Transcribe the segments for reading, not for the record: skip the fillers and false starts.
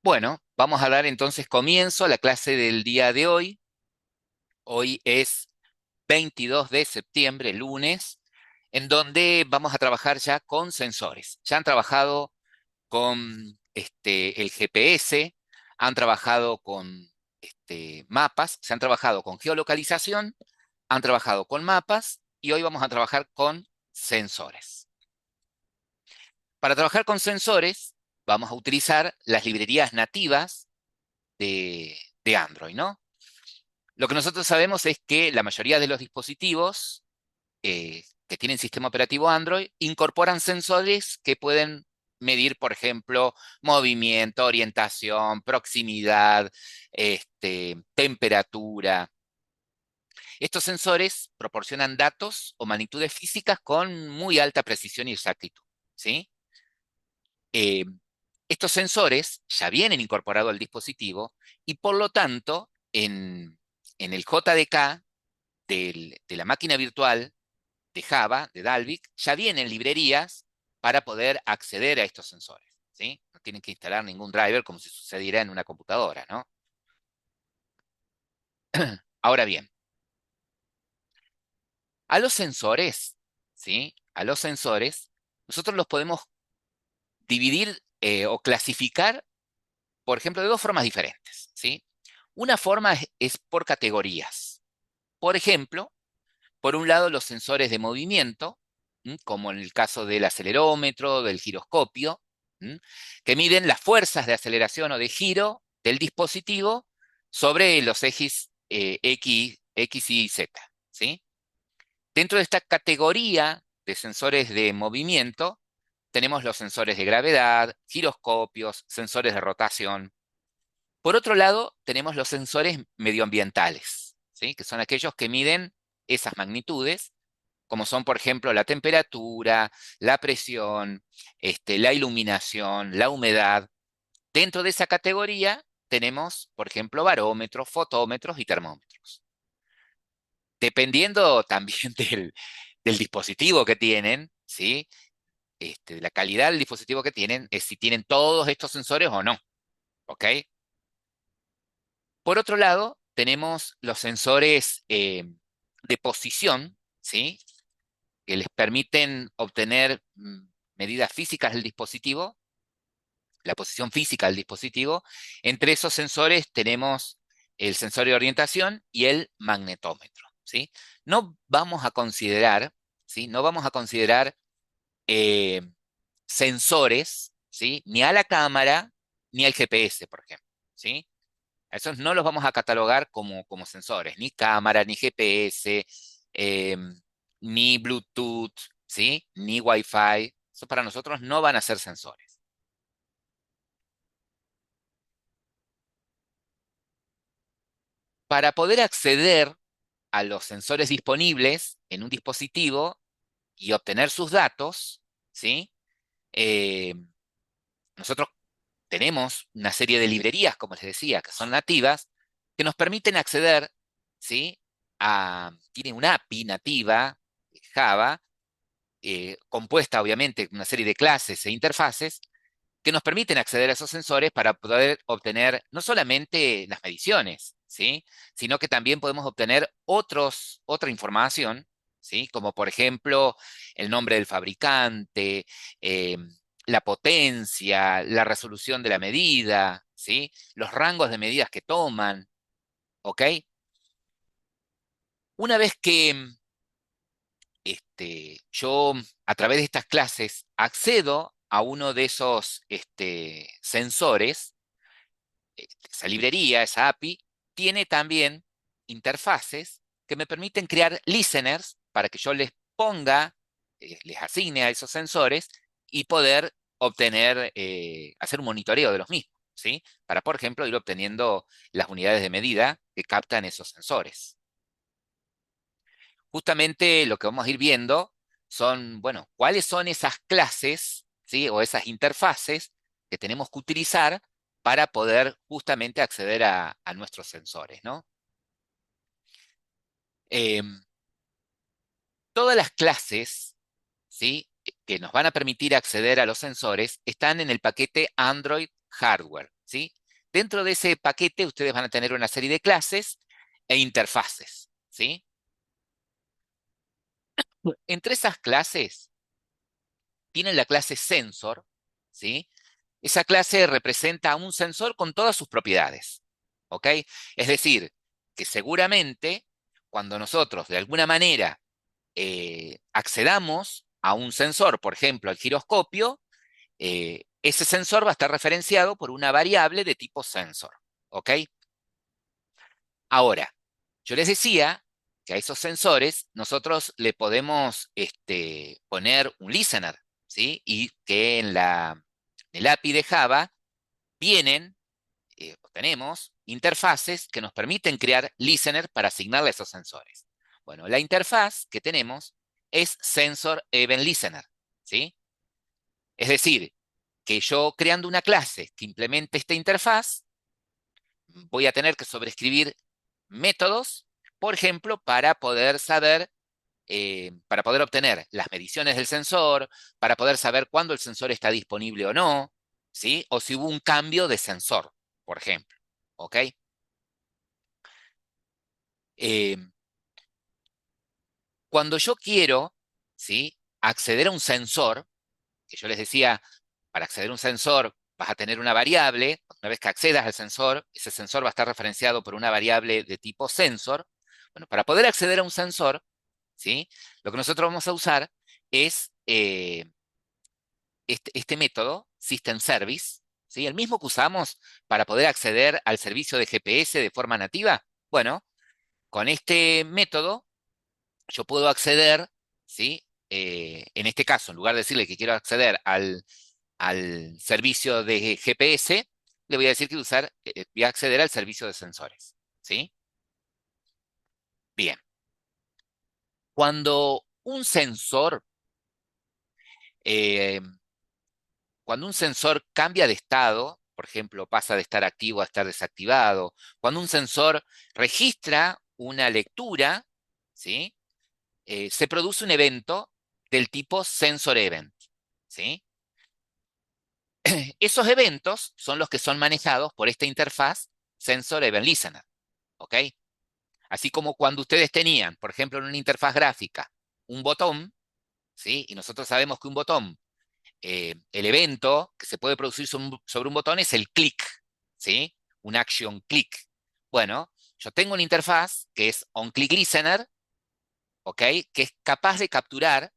Bueno, vamos a dar entonces comienzo a la clase del día de hoy. Hoy es 22 de septiembre, lunes, en donde vamos a trabajar ya con sensores. Ya han trabajado con el GPS, han trabajado con mapas, se han trabajado con geolocalización, han trabajado con mapas y hoy vamos a trabajar con sensores. Para trabajar con sensores, vamos a utilizar las librerías nativas de Android, ¿no? Lo que nosotros sabemos es que la mayoría de los dispositivos que tienen sistema operativo Android incorporan sensores que pueden medir, por ejemplo, movimiento, orientación, proximidad, temperatura. Estos sensores proporcionan datos o magnitudes físicas con muy alta precisión y exactitud, ¿sí? Eh, Estos sensores ya vienen incorporados al dispositivo y por lo tanto en el JDK de la máquina virtual de Java, de Dalvik, ya vienen librerías para poder acceder a estos sensores, ¿sí? No tienen que instalar ningún driver como si sucediera en una computadora, ¿no? Ahora bien, a los sensores, ¿sí? A los sensores, nosotros los podemos dividir o clasificar, por ejemplo, de dos formas diferentes, ¿sí? Una forma es por categorías. Por ejemplo, por un lado, los sensores de movimiento, como en el caso del acelerómetro, del giroscopio, que miden las fuerzas de aceleración o de giro del dispositivo sobre los ejes X y Z, ¿sí? Dentro de esta categoría de sensores de movimiento, tenemos los sensores de gravedad, giroscopios, sensores de rotación. Por otro lado, tenemos los sensores medioambientales, ¿sí? Que son aquellos que miden esas magnitudes, como son, por ejemplo, la temperatura, la presión, la iluminación, la humedad. Dentro de esa categoría tenemos, por ejemplo, barómetros, fotómetros y termómetros. Dependiendo también del dispositivo que tienen, ¿sí? De la calidad del dispositivo que tienen, es si tienen todos estos sensores o no, ¿ok? Por otro lado, tenemos los sensores de posición, ¿sí? Que les permiten obtener medidas físicas del dispositivo, la posición física del dispositivo. Entre esos sensores tenemos el sensor de orientación y el magnetómetro, ¿sí? No vamos a considerar, ¿sí? No vamos a considerar eh, sensores, ¿sí? Ni a la cámara ni al GPS, por ejemplo, ¿sí? A esos no los vamos a catalogar como sensores, ni cámara, ni GPS, eh, ni Bluetooth, ¿sí? Ni Wi-Fi. Eso para nosotros no van a ser sensores. Para poder acceder a los sensores disponibles en un dispositivo y obtener sus datos, ¿sí? Eh, nosotros tenemos una serie de librerías, como les decía, que son nativas, que nos permiten acceder, ¿sí? Tiene una API nativa, Java, compuesta obviamente de una serie de clases e interfaces, que nos permiten acceder a esos sensores para poder obtener no solamente las mediciones, ¿sí? Sino que también podemos obtener otra información, ¿sí? Como por ejemplo el nombre del fabricante, eh, la potencia, la resolución de la medida, ¿sí? Los rangos de medidas que toman, ¿ok? Una vez que yo a través de estas clases accedo a uno de esos sensores, esa librería, esa API, tiene también interfaces que me permiten crear listeners para que yo les ponga, les asigne a esos sensores y poder obtener, hacer un monitoreo de los mismos, ¿sí? Para, por ejemplo, ir obteniendo las unidades de medida que captan esos sensores. Justamente lo que vamos a ir viendo son, bueno, cuáles son esas clases, ¿sí? O esas interfaces que tenemos que utilizar para poder justamente acceder a nuestros sensores, ¿no? Em, Todas las clases, ¿sí? Que nos van a permitir acceder a los sensores están en el paquete Android Hardware, ¿sí? Dentro de ese paquete ustedes van a tener una serie de clases e interfaces, ¿sí? Entre esas clases tienen la clase sensor, ¿sí? Esa clase representa a un sensor con todas sus propiedades, ¿ok? Es decir, que seguramente cuando nosotros de alguna manera accedamos a un sensor, por ejemplo, al giroscopio, ese sensor va a estar referenciado por una variable de tipo sensor, ¿ok? Ahora, yo les decía que a esos sensores nosotros le podemos poner un listener, ¿sí? Y que en el API de Java vienen, tenemos interfaces que nos permiten crear listener para asignarle a esos sensores. Bueno, la interfaz que tenemos es Sensor Event Listener, ¿sí? Es decir, que yo creando una clase que implemente esta interfaz, voy a tener que sobreescribir métodos, por ejemplo, para poder saber, para poder obtener las mediciones del sensor, para poder saber cuándo el sensor está disponible o no, ¿sí? O si hubo un cambio de sensor, por ejemplo, ¿ok? Eh, Cuando yo quiero, ¿sí? Acceder a un sensor, que yo les decía, para acceder a un sensor vas a tener una variable, una vez que accedas al sensor, ese sensor va a estar referenciado por una variable de tipo sensor. Bueno, para poder acceder a un sensor, ¿sí? Lo que nosotros vamos a usar es este método, System Service, ¿sí? El mismo que usamos para poder acceder al servicio de GPS de forma nativa. Bueno, con este método yo puedo acceder, ¿sí? En este caso, en lugar de decirle que quiero acceder al servicio de GPS, le voy a decir que voy a acceder al servicio de sensores, ¿sí? Bien. Cuando un sensor, eh, cuando un sensor cambia de estado, por ejemplo, pasa de estar activo a estar desactivado, cuando un sensor registra una lectura, ¿sí? Se produce un evento del tipo sensor event, ¿sí? Esos eventos son los que son manejados por esta interfaz Sensor Event Listener, ¿ok? Así como cuando ustedes tenían, por ejemplo, en una interfaz gráfica, un botón, ¿sí? Y nosotros sabemos que un botón, el evento que se puede producir sobre un botón es el clic, ¿sí? Un action click. Bueno, yo tengo una interfaz que es onClickListener, ¿ok? Que es capaz de capturar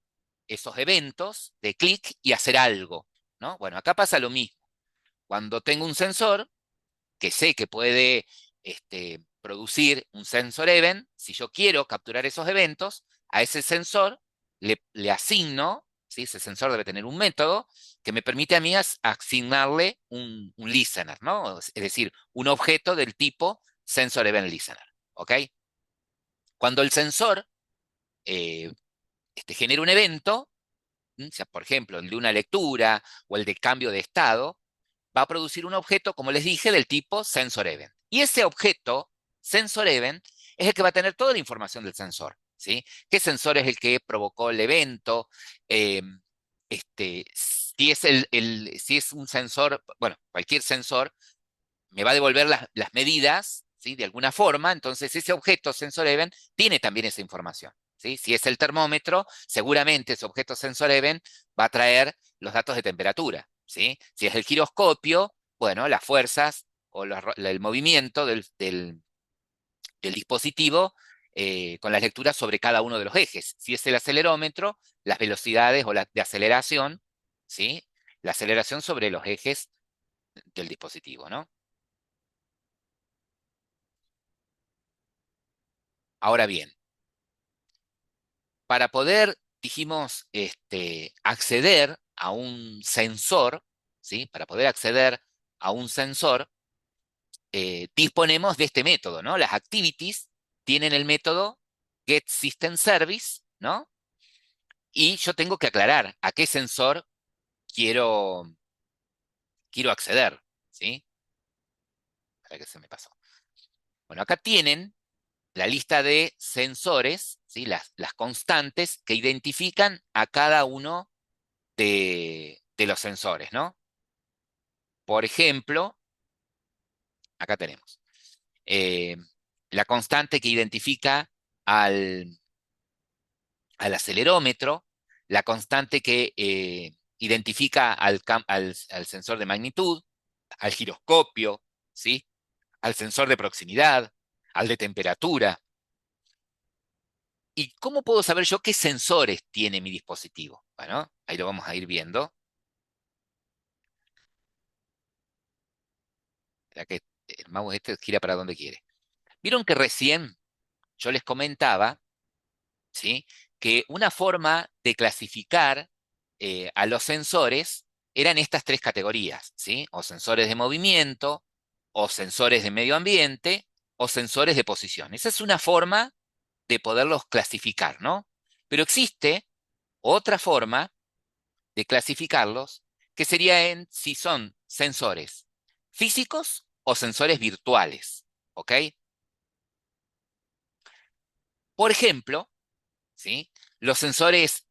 esos eventos de clic y hacer algo, ¿no? Bueno, acá pasa lo mismo. Cuando tengo un sensor que sé que puede producir un sensor event, si yo quiero capturar esos eventos, a ese sensor le asigno, ¿sí? Ese sensor debe tener un método que me permite a mí asignarle un listener, ¿no? Es decir, un objeto del tipo sensor event listener, ¿ok? Cuando el sensor eh, genera un evento, o sea, por ejemplo, el de una lectura o el de cambio de estado, va a producir un objeto, como les dije, del tipo sensor event. Y ese objeto, sensor event, es el que va a tener toda la información del sensor, ¿sí? ¿Qué sensor es el que provocó el evento? Eh, si es un sensor, bueno, cualquier sensor me va a devolver las medidas, ¿sí? De alguna forma, entonces ese objeto sensor event tiene también esa información, ¿sí? Si es el termómetro, seguramente ese objeto sensor event va a traer los datos de temperatura, ¿sí? Si es el giroscopio, bueno, las fuerzas o el movimiento del dispositivo con las lecturas sobre cada uno de los ejes. Si es el acelerómetro, las velocidades o las de aceleración, ¿sí? La aceleración sobre los ejes del dispositivo, ¿no? Ahora bien, para poder, dijimos, acceder a un sensor, ¿sí? Para poder acceder a un sensor, disponemos de este método, ¿no? Las activities tienen el método getSystemService, ¿no? Y yo tengo que aclarar a qué sensor quiero, quiero acceder, ¿sí? Para que se me pasó. Bueno, acá tienen la lista de sensores, ¿sí? Las constantes que identifican a cada uno de los sensores, ¿no? Por ejemplo, Acá tenemos eh, la constante que identifica al, al acelerómetro, la constante que identifica al sensor de magnitud, al giroscopio, ¿sí? Al sensor de proximidad, al de temperatura. ¿Y cómo puedo saber yo qué sensores tiene mi dispositivo? Bueno, ahí lo vamos a ir viendo. La que el mouse este gira para donde quiere. Vieron que recién yo les comentaba, ¿sí? Que una forma de clasificar a los sensores eran estas tres categorías, ¿sí? O sensores de movimiento, o sensores de medio ambiente, o sensores de posición. Esa es una forma de poderlos clasificar, ¿no? Pero existe otra forma de clasificarlos, que sería en si son sensores físicos o sensores virtuales, ¿ok? Por ejemplo, ¿sí? Los sensores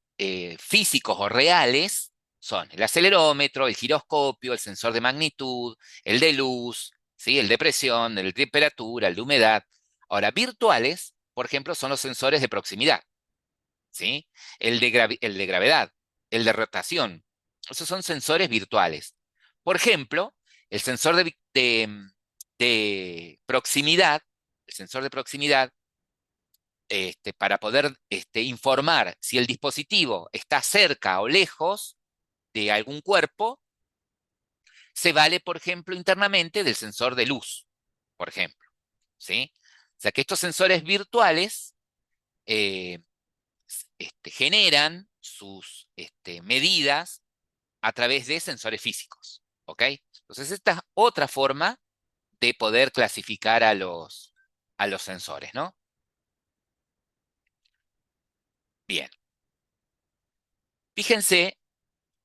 físicos o reales son el acelerómetro, el giroscopio, el sensor de magnitud, el de luz, ¿sí? El de presión, el de temperatura, el de humedad. Ahora, virtuales, por ejemplo, son los sensores de proximidad, ¿sí? El de gravedad, el de rotación. Esos son sensores virtuales. Por ejemplo, el sensor de proximidad, el sensor de proximidad para poder informar si el dispositivo está cerca o lejos de algún cuerpo, se vale, por ejemplo, internamente del sensor de luz, por ejemplo, ¿sí? O sea que estos sensores virtuales eh, generan sus medidas a través de sensores físicos, ¿ok? Entonces esta es otra forma de poder clasificar a los sensores, ¿no? Bien, fíjense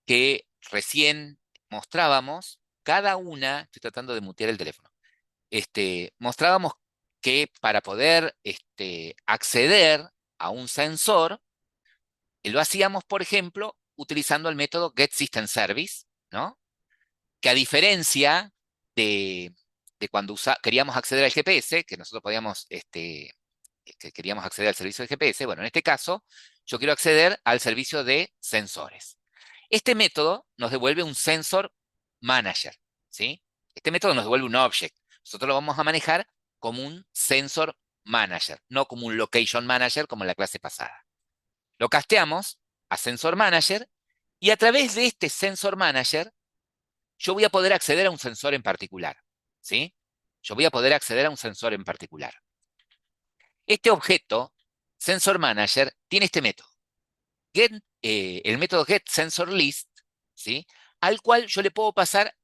que recién mostrábamos cada una, estoy tratando de mutear el teléfono, mostrábamos que para poder acceder a un sensor, lo hacíamos, por ejemplo, utilizando el método getSystemService, ¿no? Que a diferencia de, de cuando queríamos acceder al GPS, que nosotros podíamos, que queríamos acceder al servicio de GPS, bueno, en este caso, yo quiero acceder al servicio de sensores. Este método nos devuelve un sensor manager, ¿sí? Este método nos devuelve un object. Nosotros lo vamos a manejar como un sensor manager, no como un location manager como en la clase pasada. Lo casteamos a sensor manager y a través de este sensor manager yo voy a poder acceder a un sensor en particular, ¿sí? Yo voy a poder acceder a un sensor en particular. Este objeto, sensor manager, tiene este método. El método getSensorList, ¿sí? Al cual yo le puedo pasar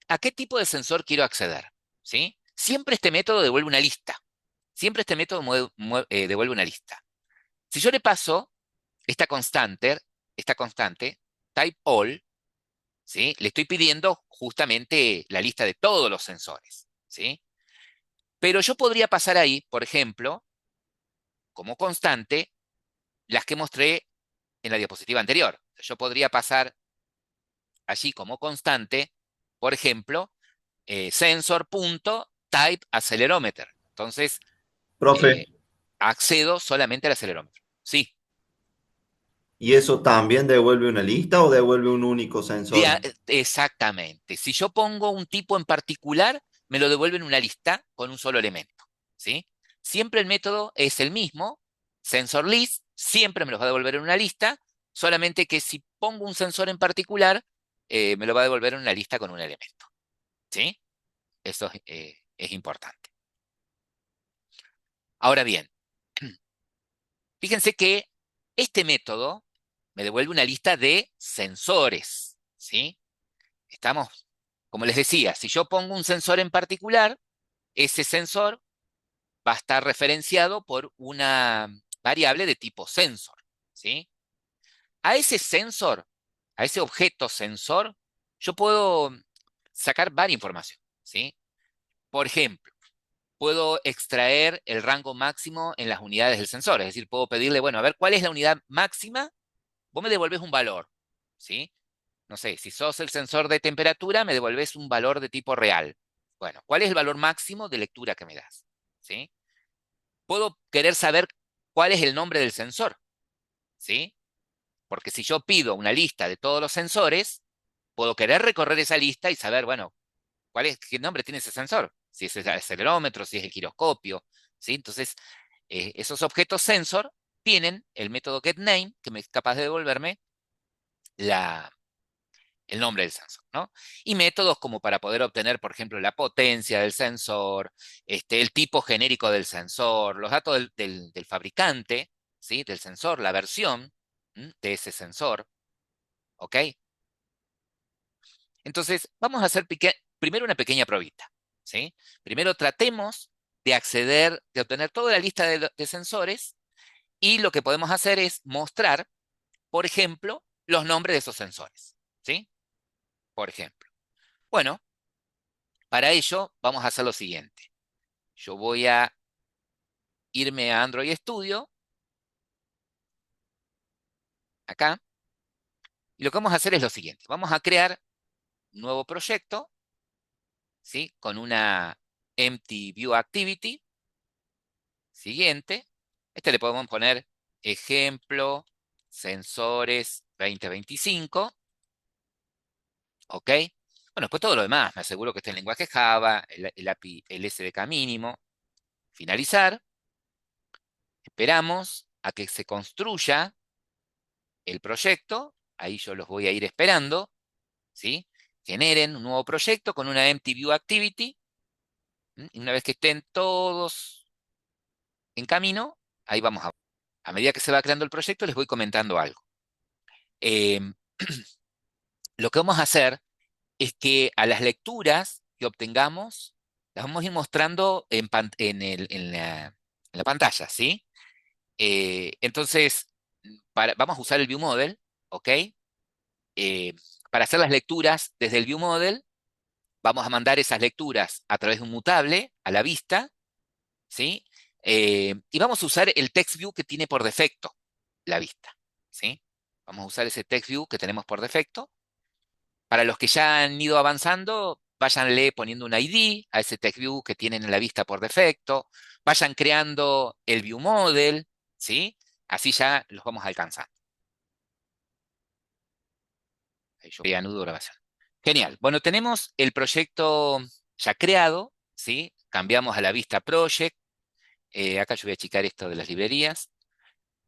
a qué tipo de sensor quiero acceder, ¿sí? Siempre este método devuelve una lista. Siempre este método devuelve una lista. Si yo le paso esta constante, type all, ¿sí? Le estoy pidiendo justamente la lista de todos los sensores, ¿sí? Pero yo podría pasar ahí, por ejemplo, como constante, las que mostré en la diapositiva anterior. Yo podría pasar allí como constante, por ejemplo, sensor.typeAccelerometer. Entonces, Profe, eh, accedo solamente al acelerómetro. Sí, ¿y eso también devuelve una lista o devuelve un único sensor? exactamente. Si yo pongo un tipo en particular, me lo devuelven una lista con un solo elemento. ¿Sí? Siempre el método es el mismo, sensor list, siempre me los va a devolver en una lista, solamente que si pongo un sensor en particular, me lo va a devolver en una lista con un elemento. ¿Sí? Eso es importante. Ahora bien, fíjense que este método me devuelve una lista de sensores. ¿Sí? Estamos, como les decía, si yo pongo un sensor en particular, ese sensor va a estar referenciado por una variable de tipo sensor, ¿sí? A ese sensor, a ese objeto sensor, yo puedo sacar varias información, ¿sí? Por ejemplo, puedo extraer el rango máximo en las unidades del sensor, es decir, puedo pedirle, bueno, a ver, ¿cuál es la unidad máxima? Vos me devolvés un valor, ¿sí? No sé, si sos el sensor de temperatura, me devolvés un valor de tipo real. Bueno, ¿cuál es el valor máximo de lectura que me das? ¿Sí? Puedo querer saber cuál es el nombre del sensor, ¿sí? Porque si yo pido una lista de todos los sensores, puedo querer recorrer esa lista y saber, bueno, qué nombre tiene ese sensor, si es el acelerómetro, si es el giroscopio, ¿sí? Entonces, esos objetos sensor tienen el método getName, que me es capaz de devolverme la, el nombre del sensor, ¿no? Y métodos como para poder obtener, por ejemplo, la potencia del sensor, el tipo genérico del sensor, los datos del fabricante, ¿sí? Del sensor, la versión de ese sensor, ¿ok? Entonces, vamos a hacer primero una pequeña probita, ¿sí? Primero tratemos de acceder, de obtener toda la lista de sensores y lo que podemos hacer es mostrar, por ejemplo, los nombres de esos sensores, ¿sí? Por ejemplo. Bueno, para ello vamos a hacer lo siguiente. Yo voy a irme a Android Studio, acá, y lo que vamos a hacer es lo siguiente. Vamos a crear un nuevo proyecto, ¿sí? Con una Empty View Activity. Siguiente. Le podemos poner ejemplo, sensores 2025. ¿Ok? Bueno, después todo lo demás. Me aseguro que esté en lenguaje Java, el API, el SDK mínimo. Finalizar. Esperamos a que se construya el proyecto. Ahí yo los voy a ir esperando. ¿Sí? Generen un nuevo proyecto con una Empty View Activity. Y una vez que estén todos en camino, ahí vamos a medida que se va creando el proyecto, les voy comentando algo. Em, lo que vamos a hacer es que a las lecturas que obtengamos, las vamos a ir mostrando en la pantalla, ¿sí? Entonces, vamos a usar el View Model, ¿ok? Eh, para hacer las lecturas desde el View Model, vamos a mandar esas lecturas a través de un mutable a la vista, ¿sí? Y vamos a usar el Text View que tiene por defecto la vista, ¿sí? Vamos a usar ese Text View que tenemos por defecto. Para los que ya han ido avanzando, váyanle poniendo un ID a ese text view que tienen en la vista por defecto, vayan creando el view model, ¿sí? Así ya los vamos alcanzando. Ahí yo reanudo grabación. Genial. Bueno, tenemos el proyecto ya creado, ¿sí? Cambiamos a la vista project. Acá yo voy a achicar esto de las librerías.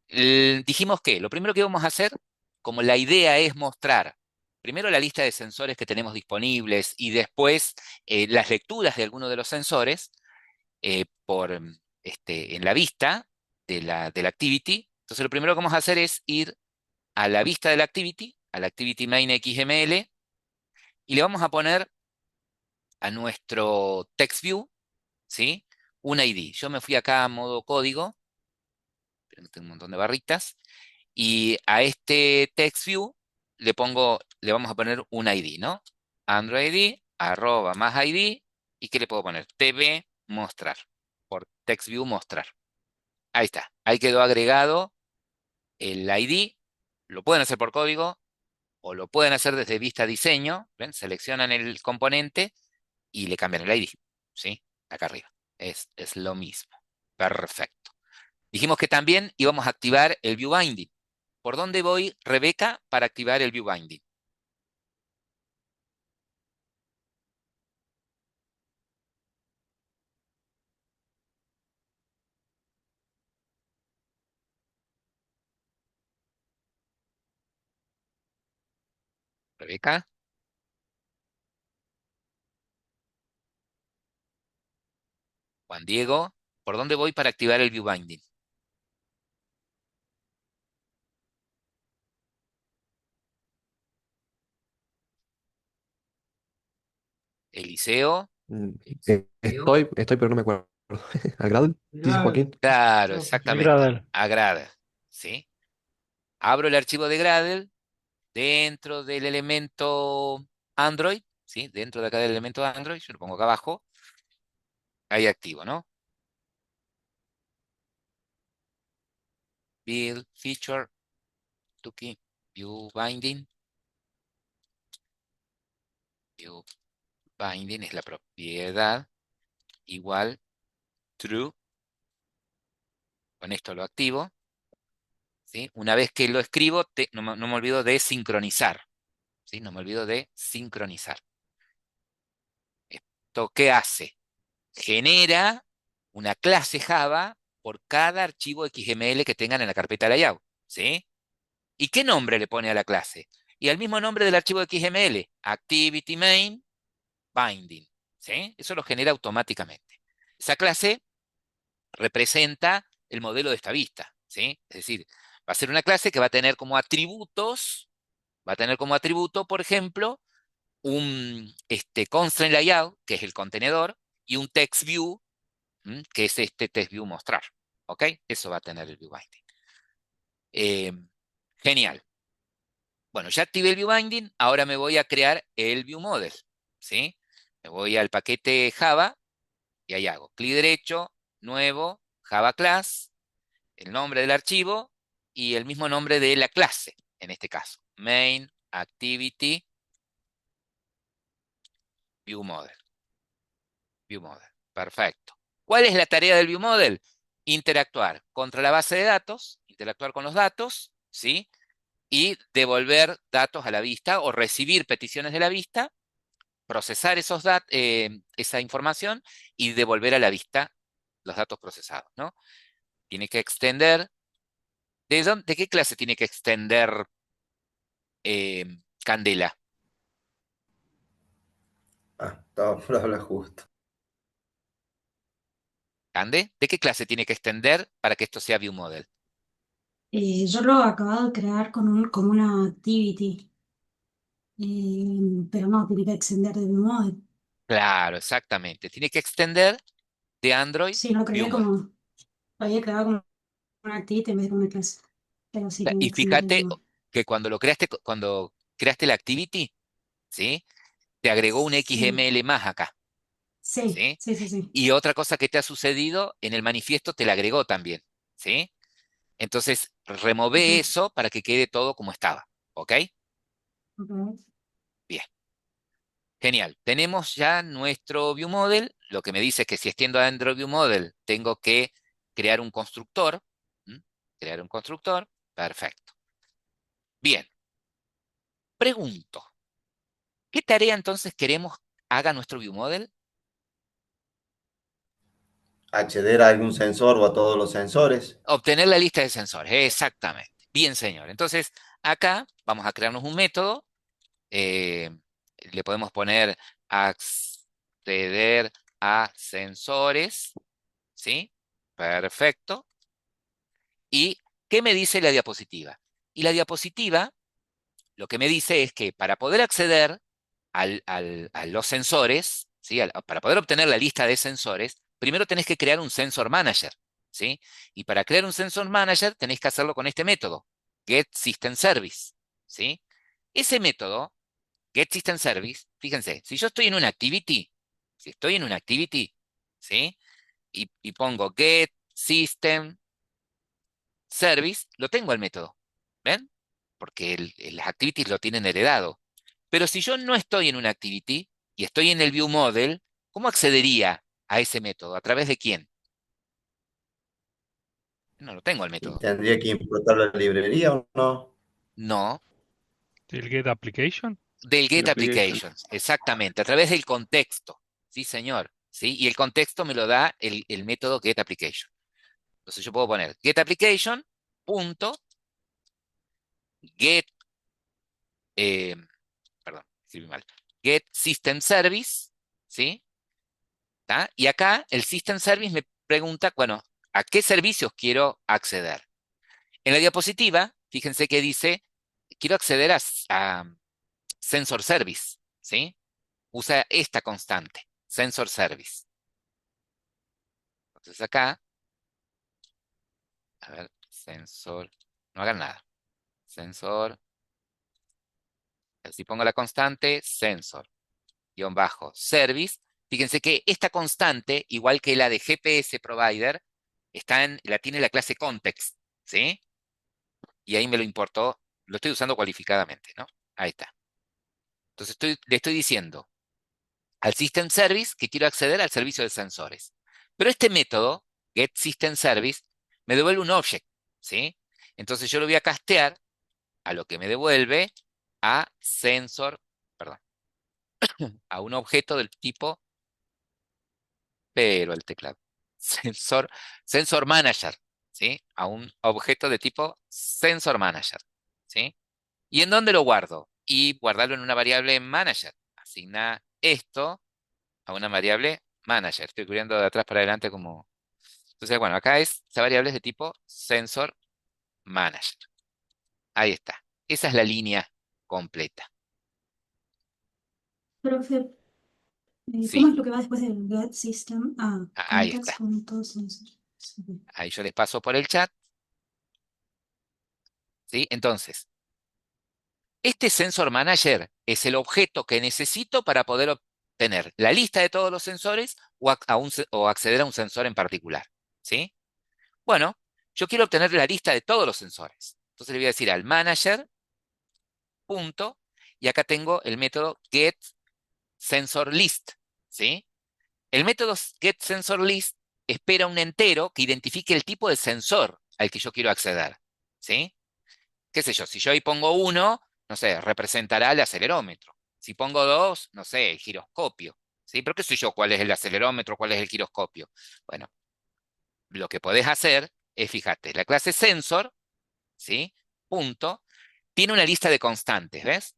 Dijimos que lo primero que vamos a hacer, como la idea es mostrar primero la lista de sensores que tenemos disponibles y después las lecturas de algunos de los sensores en la vista de la activity. Entonces lo primero que vamos a hacer es ir a la vista de la activity, a la activity main XML, y le vamos a poner a nuestro text view, ¿sí? Un ID. Yo me fui acá a modo código, pero tengo un montón de barritas. Y a este text view le vamos a poner un ID, ¿no? Android ID, arroba más ID, ¿y qué le puedo poner? TV mostrar, por text view mostrar. Ahí está, ahí quedó agregado el ID. Lo pueden hacer por código o lo pueden hacer desde vista diseño. ¿Ven? Seleccionan el componente y le cambian el ID, ¿sí? Acá arriba. Es lo mismo. Perfecto. Dijimos que también íbamos a activar el view binding. ¿Por dónde voy, Rebeca, para activar el view binding? Rebeca, Juan Diego, ¿por dónde voy para activar el view binding? Eliseo, Mm, estoy, pero no me acuerdo. ¿Al grado? Sí, sí, Gradle. Joaquín. claro, No, pues el exactamente. Gradle. A Gradle, ¿sí? Abro el archivo de Gradle dentro del elemento Android, ¿sí? Dentro de acá del elemento Android, yo lo pongo acá abajo, ahí activo, ¿no? Build, feature, tuki, view binding, view binding es la propiedad igual true. Con esto lo activo, ¿sí? Una vez que lo escribo, no me olvido de sincronizar, ¿sí? No me olvido de sincronizar. ¿Esto qué hace? Genera una clase Java por cada archivo XML que tengan en la carpeta layout, ¿sí? ¿Y qué nombre le pone a la clase? Y al mismo nombre del archivo XML, activity main binding, ¿sí? Eso lo genera automáticamente. Esa clase representa el modelo de esta vista, ¿sí? Es decir, va a ser una clase que va a tener como atributos, va a tener como atributo, por ejemplo, un constraint layout, que es el contenedor, y un text view, que es este text view mostrar, ¿ok? Eso va a tener el view binding. Eh, Genial. Bueno, ya activé el view binding, ahora me voy a crear el view model, ¿sí? Me voy al paquete Java y ahí hago clic derecho, nuevo, Java class, el nombre del archivo y el mismo nombre de la clase, en este caso, main activity view model. View model. Perfecto. ¿Cuál es la tarea del view model? Interactuar contra la base de datos, interactuar con los datos, ¿sí? Y devolver datos a la vista o recibir peticiones de la vista, procesar esa información y devolver a la vista los datos procesados, ¿no? Tiene que extender. ¿De qué clase tiene que extender eh, Candela? Ah, estaba por hablar justo. ¿Cande? ¿De qué clase tiene que extender para que esto sea view model? Yo lo acabo de crear como una activity, pero no, tiene que extender de mi modo. Claro, exactamente. Tiene que extender de Android Sí, lo view creé model. como, lo había creado como una activity en vez de como una clase, pero sí tiene que Y extender de mi fíjate modo. que cuando creaste la activity, ¿sí? Te agregó un Sí, XML más acá, sí, ¿sí? sí, sí, sí. Y otra cosa que te ha sucedido en el manifiesto te la agregó también, ¿sí? Entonces, remové Ujú, eso para que quede todo como estaba, ¿ok? ok. Bien, genial. Tenemos ya nuestro view model. Lo que me dice es que si extiendo a Android View Model, tengo que crear un constructor. ¿M? Crear un constructor. Perfecto. Bien, pregunto, ¿qué tarea entonces queremos haga nuestro view model? Acceder a algún sensor o a todos los sensores. Obtener la lista de sensores. Exactamente. Bien, señor. Entonces, acá vamos a crearnos un método. eh, Le podemos poner acceder a sensores. ¿Sí? Perfecto. ¿Y qué me dice la diapositiva? Y la diapositiva lo que me dice es que para poder acceder a los sensores, ¿sí? Para poder obtener la lista de sensores, primero tenés que crear un sensor manager, ¿sí? Y para crear un sensor manager tenés que hacerlo con este método, getSystemService, ¿sí? Ese método, getSystemService, fíjense, si yo estoy en una activity, si estoy en una activity, ¿sí? Y pongo getSystemService, lo tengo el método, ¿ven? Porque las activities lo tienen heredado. Pero si yo no estoy en una activity y estoy en el view model, ¿cómo accedería a ese método? ¿A través de quién? No lo tengo el Y método. tendría que importar la librería o no. No, El get application. del El get application. applications, exactamente, a través del contexto. Sí, señor. ¿Sí? Y el contexto me lo da el método get application. Entonces yo puedo poner get application punto get, eh, perdón, escribí mal, get system service, ¿sí? ¿Tá? Y acá el system service me pregunta, bueno, ¿a qué servicios quiero acceder? En la diapositiva, fíjense que dice, quiero acceder a sensor service, ¿sí? Usa esta constante, sensor service. Entonces acá, a ver, sensor, no hagan nada. Sensor, si pongo la constante, sensor, guión bajo, service. Fíjense que esta constante, igual que la de GPS provider, la tiene la clase context, ¿sí? Y ahí me lo importó, lo estoy usando cualificadamente, ¿no? Ahí está. Entonces le estoy diciendo, al System Service que quiero acceder al servicio de sensores. Pero este método, getSystemService, me devuelve un object, ¿sí? Entonces yo lo voy a castear a lo que me devuelve a sensor, perdón, a un objeto del tipo, pero el teclado, sensor, sensor manager, ¿sí? A un objeto de tipo sensor manager, ¿sí? ¿Y en dónde lo guardo? Y guardarlo en una variable manager. Asigna esto a una variable manager. Estoy cubriendo de atrás para adelante como... Entonces, bueno, acá esa variable es de tipo sensor manager. Ahí está. Esa es la línea completa. Profe, ¿cómo Sí, es lo que va después del get system? Ah, ahí está. context.sensor. Ahí yo les paso por el chat, ¿sí? Entonces, este sensor manager es el objeto que necesito para poder obtener la lista de todos los sensores o acceder a un sensor en particular, ¿sí? Bueno, yo quiero obtener la lista de todos los sensores. Entonces le voy a decir al manager, punto, y acá tengo el método getSensorList, ¿sí? El método getSensorList espera un entero que identifique el tipo de sensor al que yo quiero acceder, ¿sí? Qué sé yo, si yo ahí pongo 1, no sé, representará el acelerómetro. Si pongo 2, no sé, el giroscopio, ¿sí? Pero qué sé yo cuál es el acelerómetro, cuál es el giroscopio. Bueno, lo que podés hacer es, fíjate, la clase sensor, ¿sí? Punto, tiene una lista de constantes, ¿ves?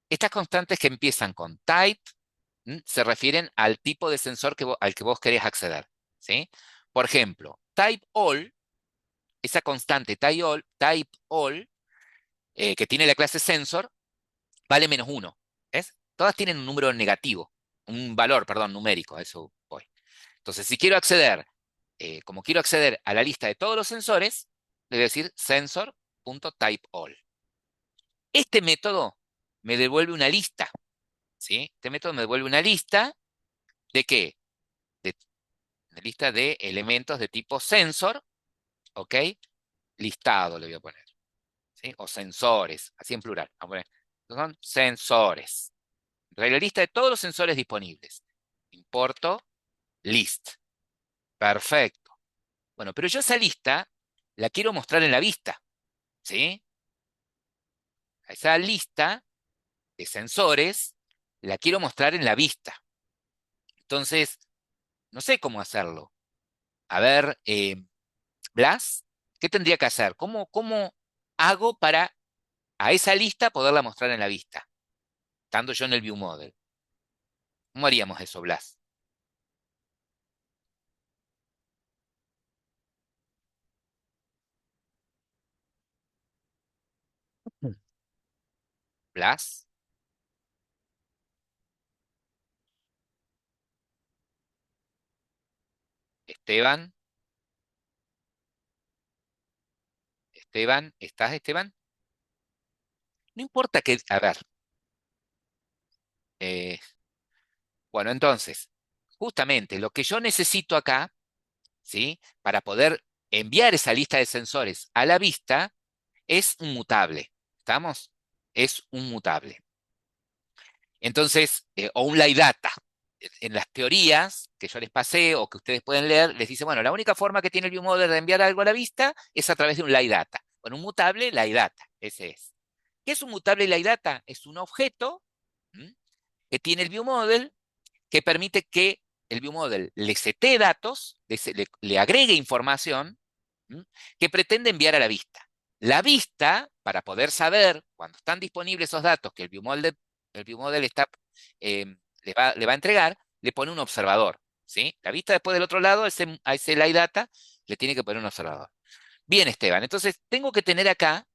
Estas constantes que empiezan con type, se refieren al tipo de sensor al que vos querés acceder, ¿sí? Por ejemplo, type all, esa constante type all que tiene la clase sensor, vale -1, ¿ves? Todas tienen un número negativo, un valor, perdón, numérico, a eso voy. Entonces, si quiero acceder, como quiero acceder a la lista de todos los sensores, le voy a decir sensor.typeAll. Este método me devuelve una lista, ¿sí? Este método me devuelve una lista ¿de qué? De, de lista de elementos de tipo sensor, ¿ok? Listado le voy a poner, ¿sí? O sensores, así en plural. Vamos a poner, son sensores. La lista de todos los sensores disponibles. Importo list. Perfecto. Bueno, pero yo esa lista la quiero mostrar en la vista, ¿sí? Esa lista de sensores la quiero mostrar en la vista. Entonces, no sé cómo hacerlo. A ver, Blas, ¿qué tendría que hacer? ¿Cómo hago para a esa lista poderla mostrar en la vista, estando yo en el view model? ¿Cómo haríamos eso, Blas? Blas, Esteban, Esteban, ¿estás, Esteban? No importa que, a ver, eh, bueno, entonces, justamente lo que yo necesito acá, ¿sí? Para poder enviar esa lista de sensores a la vista, es un mutable. ¿Estamos? Es un mutable. Entonces, o un LiDATA. En las teorías que yo les pasé o que ustedes pueden leer, les dice, bueno, la única forma que tiene el viewmodel de enviar algo a la vista es a través de un LiDATA. Bueno, un mutable, LiDATA, ese es. ¿Qué es un mutable LiDATA? Es un objeto, ¿m?, que tiene el viewmodel que permite que el viewmodel le setee datos, le agregue información, ¿m?, que pretende enviar a la vista. La vista, para poder saber cuando están disponibles esos datos que el viewmodel está, eh, le va a entregar, le pone un observador, ¿sí? La vista después del otro lado, a ese live data, le tiene que poner un observador. Bien, Esteban, entonces tengo que tener acá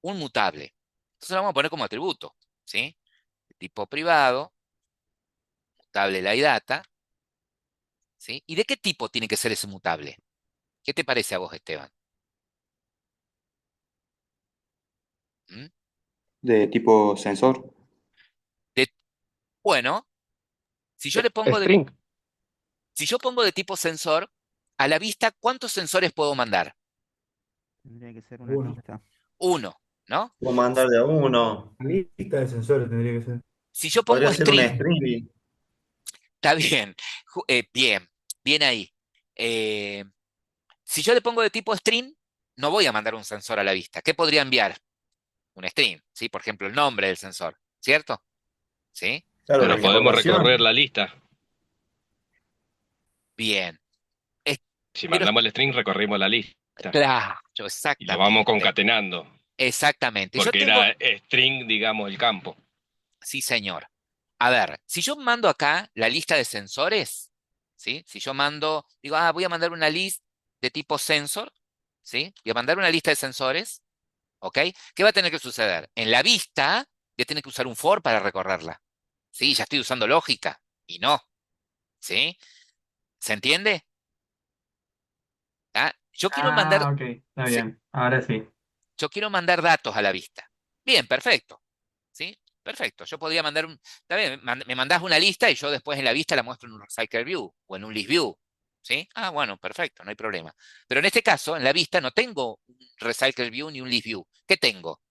un mutable. Entonces lo vamos a poner como atributo, ¿sí? Tipo privado, mutable live data, ¿sí? ¿Y de qué tipo tiene que ser ese mutable? ¿Qué te parece a vos, Esteban? ¿Mm? De tipo sensor. De- bueno, si yo le pongo de, String. si yo pongo de tipo sensor, a la vista, ¿cuántos sensores puedo mandar? Tendría que ser una Uno. lista. Uno, ¿no? Puedo mandar de a uno. Lista de sensores tendría que ser. Si yo pongo Podría ser un string, string. Está bien. Bien, bien ahí. Si yo le pongo de tipo string, no voy a mandar un sensor a la vista. ¿Qué podría enviar? Un string, ¿sí? Por ejemplo, el nombre del sensor, ¿cierto? ¿Sí? Claro, la Pero podemos recorrer información. la lista. Bien. Es- Si pero, mandamos el string, recorrimos la lista claro, y lo vamos exactamente. concatenando, Exactamente. Yo porque tengo, era string, digamos, el campo. sí, señor. A ver, si yo mando acá la lista de sensores, ¿sí? Si yo mando, digo, voy a mandar una lista de tipo sensor, ¿sí? Voy a mandar una lista de sensores, ¿ok? ¿Qué va a tener que suceder? En la vista, voy a tener que usar un for para recorrerla. Sí, ya estoy usando lógica. Y no, ¿sí? ¿Se entiende? Yo quiero mandar, Ah, ok, está sí, bien. Ahora sí. yo quiero mandar datos a la vista. Bien, perfecto. ¿Sí? Perfecto. Yo podría mandar un. Está bien, me mandás una lista y yo después en la vista la muestro en un Recycle View o en un List View. ¿Sí? Bueno, perfecto, no hay problema. Pero en este caso, en la vista, no tengo un Recycle View ni un List View. ¿Qué tengo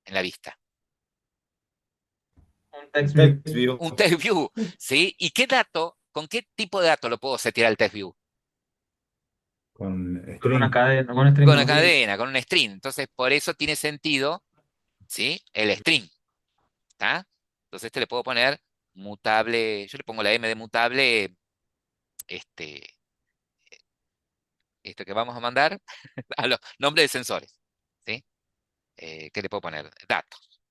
en la vista? Un Un text view. text view. Un Text View. ¿Sí? ¿Y qué dato, con qué tipo de dato lo puedo setear al Text View? Con Con una string. cadena, con un string Con una también. cadena, con un string. Entonces, por eso tiene sentido, ¿sí? El string. ¿Está? Entonces, le puedo poner mutable. Yo le pongo la M de mutable, este, esto que vamos a mandar, a los nombres de sensores. ¿Sí? ¿Qué le puedo poner? Datos.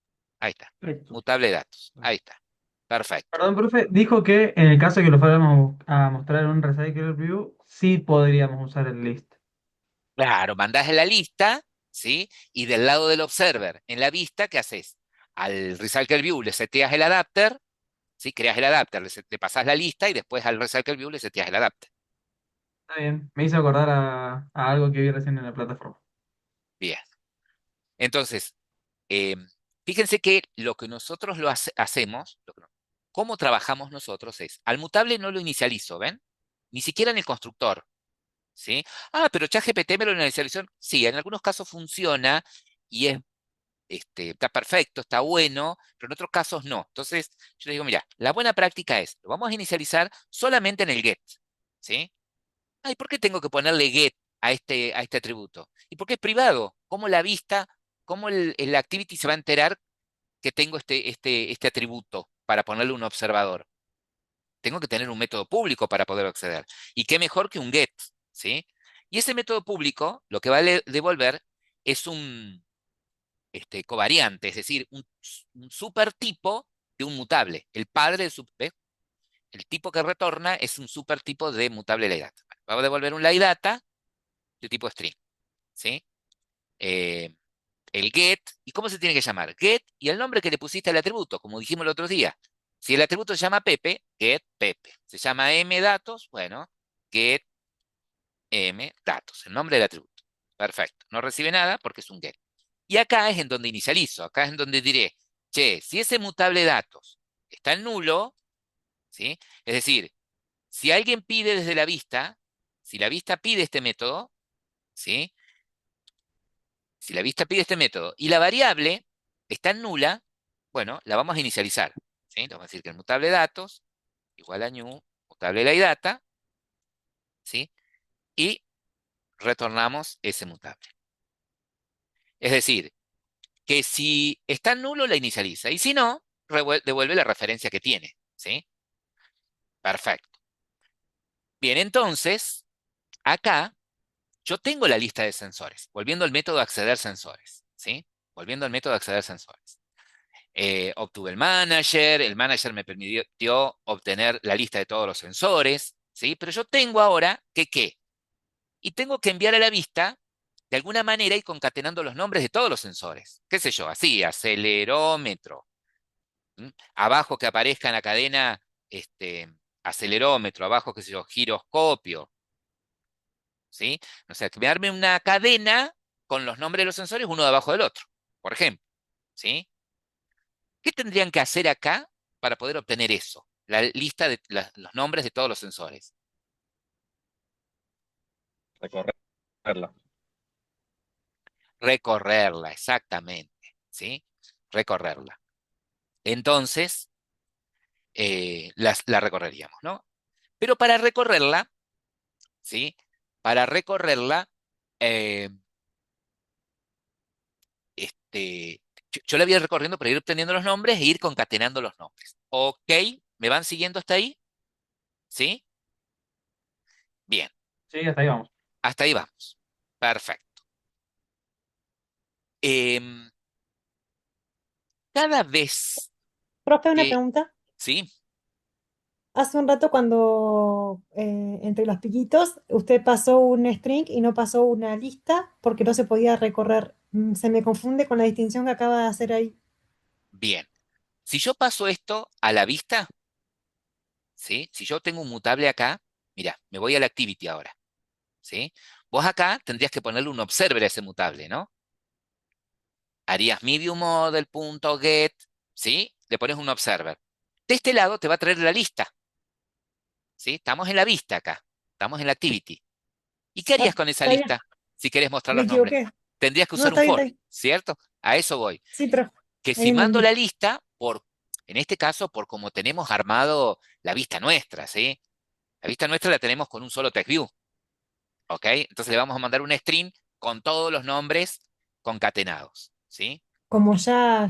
Ahí está. Perfecto. Mutable datos. Ahí está. Perfecto. Perdón, profe, dijo que en el caso de que lo fuéramos a mostrar en un Recycle View, sí podríamos usar el list. Claro, mandás en la lista, ¿sí? Y del lado del observer, en la vista, ¿qué haces? Al Recycle View le seteas el adapter, ¿sí? Creas el adapter, le pasás la lista y después al Recycle View le seteas el adapter. Está bien, me hizo acordar a algo que vi recién en la plataforma. Bien. Entonces, eh, fíjense que lo que nosotros hacemos, cómo trabajamos nosotros es, al mutable no lo inicializo, ¿ven? Ni siquiera en el constructor, ¿sí? Pero ChatGPT me lo inicializó. Sí, en algunos casos funciona y está perfecto, está bueno, pero en otros casos no. Entonces, yo les digo, mira, la buena práctica es, lo vamos a inicializar solamente en el get, ¿sí? ¿Y por qué tengo que ponerle get a este atributo? ¿Y por qué es privado? ¿Cómo la vista, cómo el activity se va a enterar que tengo este atributo para ponerle un observador? Tengo que tener un método público para poder acceder. ¿Y qué mejor que un get? ¿Sí? Y ese método público lo que va a devolver es un covariante, es decir, un supertipo de un mutable. El padre de ¿ves? El tipo que retorna es un supertipo de mutable laydata. Va a devolver un laydata de tipo string. ¿Sí? Eh, el get, ¿y cómo se tiene que llamar? Get y el nombre que le pusiste al atributo, como dijimos el otro día. Si el atributo se llama Pepe, get Pepe. Se llama mDatos, bueno, get mDatos, el nombre del atributo. Perfecto. No recibe nada porque es un get. Y acá es en donde inicializo, acá es en donde diré, che, si ese mutable datos está en nulo, ¿sí? Es decir, si alguien pide desde la vista, si la vista pide este método, ¿sí? Si la vista pide este método y la variable está en nula, bueno, la vamos a inicializar. ¿Sí? Le vamos a decir que el mutable datos igual a new mutable laydata, ¿sí? Y retornamos ese mutable. Es decir, que si está en nulo, la inicializa. Y si no, devuelve la referencia que tiene. ¿Sí? Perfecto. Bien, entonces, acá yo tengo la lista de sensores, volviendo al método acceder sensores. ¿Sí? Volviendo al método acceder sensores. Obtuve el manager me permitió obtener la lista de todos los sensores, ¿sí? Pero yo tengo ahora que qué, y tengo que enviar a la vista de alguna manera y concatenando los nombres de todos los sensores. ¿Qué sé yo? Así, acelerómetro. Abajo que aparezca en la cadena acelerómetro, abajo, qué sé yo, giroscopio. ¿Sí? O sea, que me arme una cadena con los nombres de los sensores uno debajo del otro, por ejemplo. ¿Sí? ¿Qué tendrían que hacer acá para poder obtener eso? La lista de los nombres de todos los sensores. Recorrerla. Recorrerla, exactamente. ¿Sí? Recorrerla. Entonces, la recorreríamos, ¿no? Pero para recorrerla, ¿sí? Para recorrerla, eh, yo la voy a ir recorriendo para ir obteniendo los nombres e ir concatenando los nombres. ¿Ok? ¿Me van siguiendo hasta ahí? ¿Sí? Bien, Sí, hasta ahí vamos. hasta ahí vamos. Perfecto. Em, cada vez Profe, una que, pregunta. ¿sí? Hace un rato cuando entre los piquitos usted pasó un string y no pasó una lista porque no se podía recorrer. Se me confunde con la distinción que acaba de hacer ahí. Bien. Si yo paso esto a la vista, ¿sí? Si yo tengo un mutable acá, mira, me voy a la activity ahora, ¿sí? Vos acá tendrías que ponerle un observer a ese mutable, ¿no? Harías MediumModel.get, ¿sí? Le pones un observer. De este lado te va a traer la lista, ¿sí? Estamos en la vista acá, estamos en la activity. ¿Y qué Ah, harías con esa está bien, lista si querés mostrar me los nombres? equivoqué. Tendrías que No, usar un está bien, está for, bien. ¿cierto? A eso voy. Sí, pero Que ahí si mando entendí. la lista, en este caso, por como tenemos armado la vista nuestra, ¿sí? La vista nuestra la tenemos con un solo text view, ¿ok? Entonces le vamos a mandar un string con todos los nombres concatenados, ¿sí? Como ya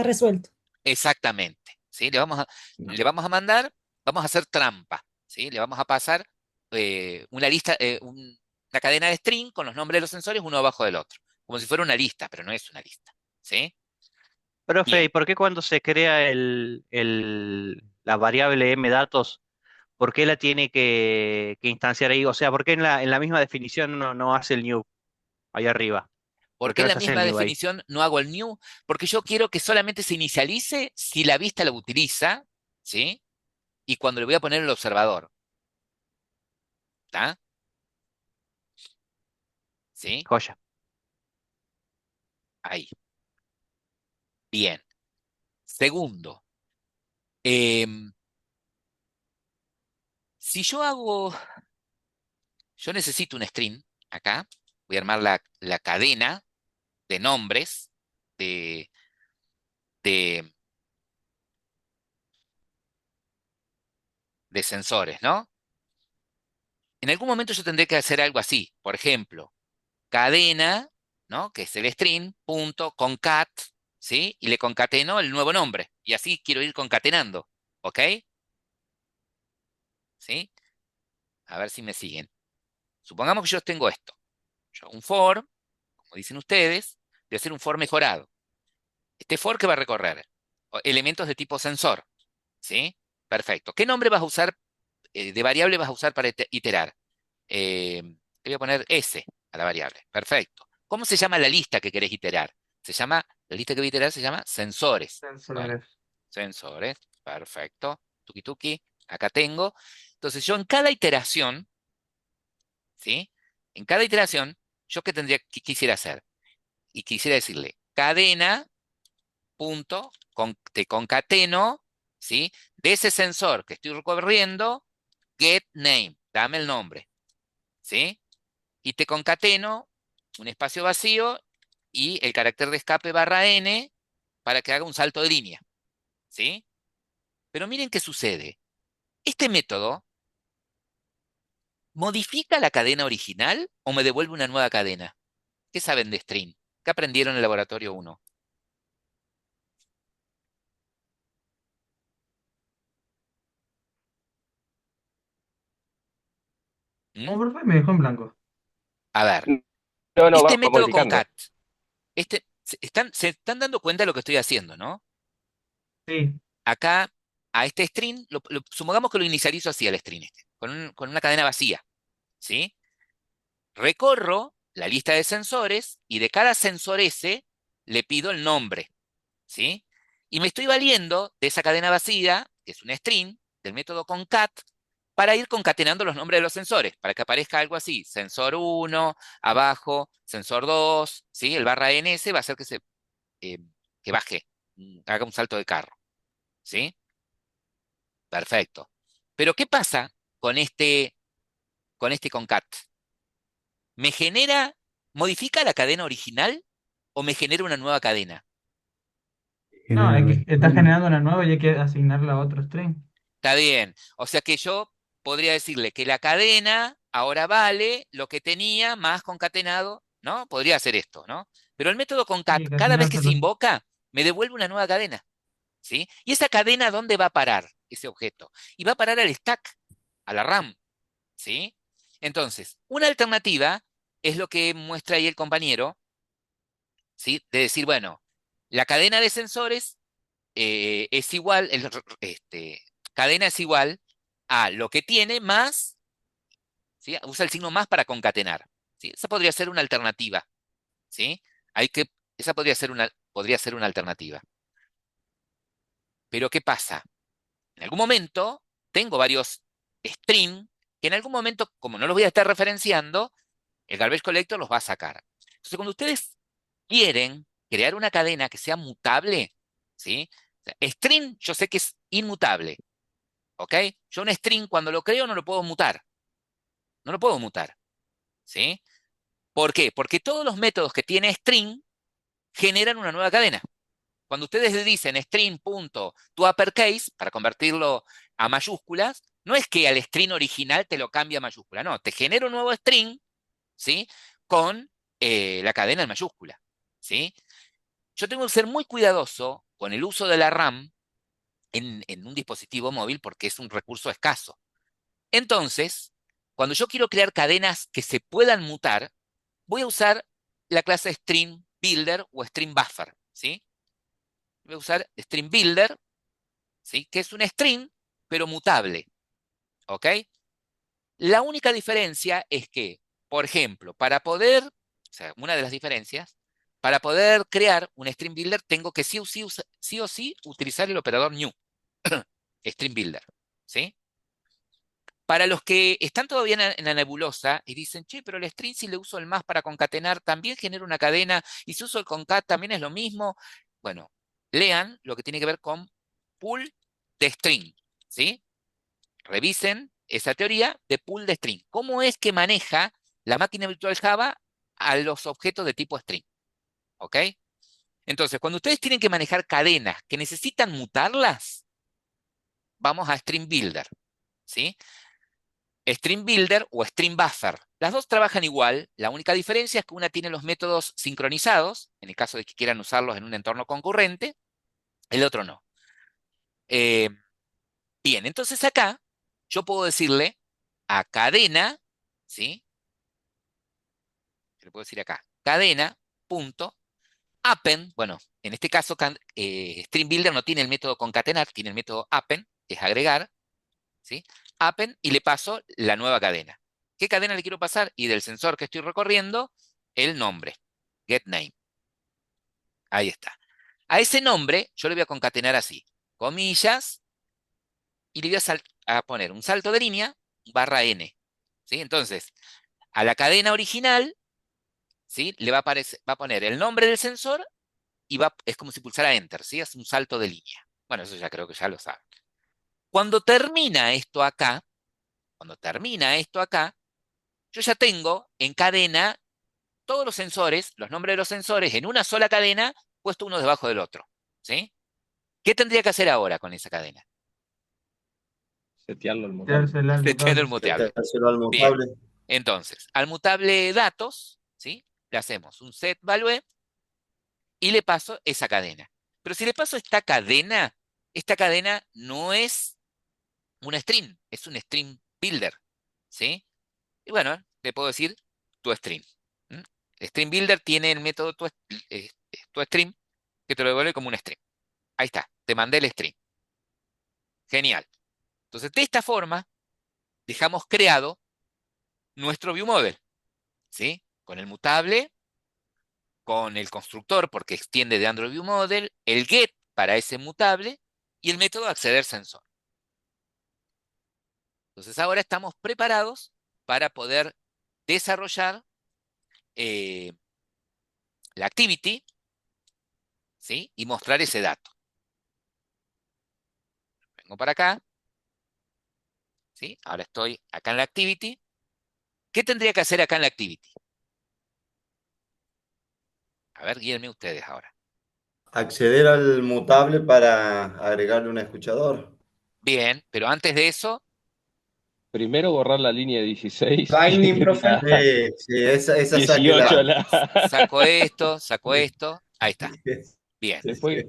resuelto. Exactamente, ¿sí? No. Le vamos a mandar, vamos a hacer trampa, ¿sí? Le vamos a pasar una lista, una cadena de string con los nombres de los sensores uno abajo del otro, como si fuera una lista, pero no es una lista, ¿sí? Profe, ¿y Bien, por qué cuando se crea la variable mDatos, por qué la tiene que instanciar ahí? O sea, ¿por qué en la misma definición no hace el new ahí arriba? ¿Por porque qué en no la se hace el misma new ahí? definición no hago el new, porque yo quiero que solamente se inicialice si la vista lo utiliza, ¿sí? Y cuando le voy a poner el observador, ¿está? ¿Sí? Joya. Ahí. Bien. Segundo, em, si yo necesito un string acá, voy a armar la cadena de nombres de, de, de sensores, ¿no? En algún momento yo tendré que hacer algo así. Por ejemplo, cadena, ¿no? Que es el string, punto, concat, ¿sí? Y le concateno el nuevo nombre. Y así quiero ir concatenando, ¿ok? ¿Sí? A ver si me siguen. Supongamos que yo tengo esto. Yo hago un for, como dicen ustedes, voy a hacer un for mejorado. Este for que va a recorrer elementos de tipo sensor, ¿sí? Perfecto. ¿Qué nombre vas a usar, de variable vas a usar para iterar? Le voy a poner S a la variable. Perfecto. ¿Cómo se llama la lista que querés iterar? La lista que voy a iterar se llama sensores. Bueno, Sensores. sensores. Perfecto. Tuki tuki. Acá tengo. Entonces yo en cada iteración, ¿sí? En cada iteración, ¿yo qué quisiera hacer? Y quisiera decirle cadena, punto, te concateno, ¿sí? De ese sensor que estoy recorriendo, get name, dame el nombre, ¿sí? Y te concateno un espacio vacío y el carácter de escape barra n para que haga un salto de línea, ¿sí? Pero miren qué sucede. Este método modifica la cadena original o me devuelve una nueva cadena. ¿Qué saben de string? ¿Qué aprendieron en el laboratorio 1? ¿Cómo, profe? Me dejó en blanco. A ver, No, no, este va método modificando. concat, se están dando cuenta de lo que estoy haciendo, ¿no? Sí. Acá, a este string, supongamos que lo inicializo así al string este, con una cadena vacía, ¿sí? Recorro la lista de sensores y de cada sensor S le pido el nombre, ¿sí? Y me estoy valiendo de esa cadena vacía, que es un string, del método concat, para ir concatenando los nombres de los sensores, para que aparezca algo así, sensor 1, abajo, sensor 2, ¿sí? El barra NS va a hacer eh, que baje, haga un salto de carro, ¿sí? Perfecto. Pero ¿qué pasa con este concat? ¿Me genera, modifica la cadena original o me genera una nueva cadena? No, Genera es que está original. generando una nueva y hay que asignarla a otro string. Está bien. O sea que yo podría decirle que la cadena ahora vale lo que tenía más concatenado, ¿no? Podría hacer esto, ¿no? Pero el método concat, Sí, que al cada vez final que se se lo... invoca, me devuelve una nueva cadena, ¿sí? ¿Y esa cadena dónde va a parar ese objeto? Y va a parar al stack, a la RAM, ¿sí? Entonces, una alternativa es lo que muestra ahí el compañero, ¿sí? De decir, bueno, la cadena de sensores es igual, cadena es igual a lo que tiene más, ¿sí? Usa el signo más para concatenar, ¿sí? Esa podría ser una alternativa, ¿sí? Hay que, esa podría ser una alternativa. Pero ¿qué pasa? En algún momento tengo varios string que en algún momento, como no los voy a estar referenciando, el garbage collector los va a sacar. Entonces, cuando ustedes quieren crear una cadena que sea mutable, ¿sí? O sea, string yo sé que es inmutable, ¿ok? Yo un string cuando lo creo no lo puedo mutar, no lo puedo mutar, ¿sí? ¿Por qué? Porque todos los métodos que tiene string generan una nueva cadena. Cuando ustedes le dicen string.toUpperCase, para convertirlo a mayúsculas, no es que al string original te lo cambie a mayúscula, no, te genera un nuevo string, ¿sí? Con la cadena en mayúscula, ¿sí? Yo tengo que ser muy cuidadoso con el uso de la RAM en un dispositivo móvil porque es un recurso escaso. Entonces, cuando yo quiero crear cadenas que se puedan mutar, voy a usar la clase string builder o string buffer, ¿sí? Voy a usar string builder, ¿sí? Que es un string, pero mutable, ¿ok? La única diferencia es que, por ejemplo, o sea, una de las diferencias, para poder crear un string builder tengo que sí o sí utilizar el operador new, string builder, ¿sí? Para los que están todavía en la nebulosa y dicen, che, pero el string si le uso el más para concatenar, también genera una cadena, y si uso el concat también es lo mismo. Bueno, lean lo que tiene que ver con pool de string, ¿sí? Revisen esa teoría de pool de string. ¿Cómo es que maneja la máquina virtual Java a los objetos de tipo string? ¿Ok? Entonces, cuando ustedes tienen que manejar cadenas que necesitan mutarlas, vamos a String Builder, ¿sí? String Builder o String Buffer. Las dos trabajan igual, la única diferencia es que una tiene los métodos sincronizados, en el caso de que quieran usarlos en un entorno concurrente, el otro no. Eh, bien, entonces acá yo puedo decirle a cadena, ¿sí? Le puedo decir acá, cadena, punto, append, bueno, en este caso String Builder no tiene el método concatenar, tiene el método append, que es agregar, ¿sí? Append y le paso la nueva cadena. ¿Qué cadena le quiero pasar? Y del sensor que estoy recorriendo, el nombre, getName. Ahí está. A ese nombre yo le voy a concatenar así, comillas, y le voy a poner un salto de línea, barra n, ¿sí? Entonces, a la cadena original, ¿sí? Le va a poner el nombre del sensor y es como si pulsara Enter, ¿sí? Es un salto de línea. Bueno, eso ya creo que ya lo saben. Cuando termina esto acá, cuando termina esto acá, yo ya tengo en cadena todos los sensores, los nombres de los sensores en una sola cadena, puesto uno debajo del otro, ¿sí? ¿Qué tendría que hacer ahora con esa cadena? Setearlo al mutable. Dársela al Setear el mutable. mutable. Metérselo al Bien, mutable. entonces, al mutable datos, ¿sí? Le hacemos un set value y le paso esa cadena. Pero si le paso esta cadena no es un string, es un string builder, ¿sí? Y bueno, le puedo decir tu string. ¿Mm? String builder tiene el método tu string que te lo devuelve como un string. Ahí está, te mandé el string. Genial. Entonces, de esta forma, dejamos creado nuestro viewModel, ¿sí? Con el mutable, con el constructor, porque extiende de Android viewModel, el get para ese mutable y el método acceder sensor. Entonces, ahora estamos preparados para poder desarrollar eh, la activity, ¿sí? Y mostrar ese dato. Vengo para acá, ¿sí? Ahora estoy acá en la activity. ¿Qué tendría que hacer acá en la activity? A ver, guíenme ustedes ahora. Acceder al mutable para agregarle un escuchador. Bien, pero antes de eso, Primero borrar la línea 16 Binding, y profe. la Sí, esa 18 sáquela. la... saco esto, ahí está. Bien. Después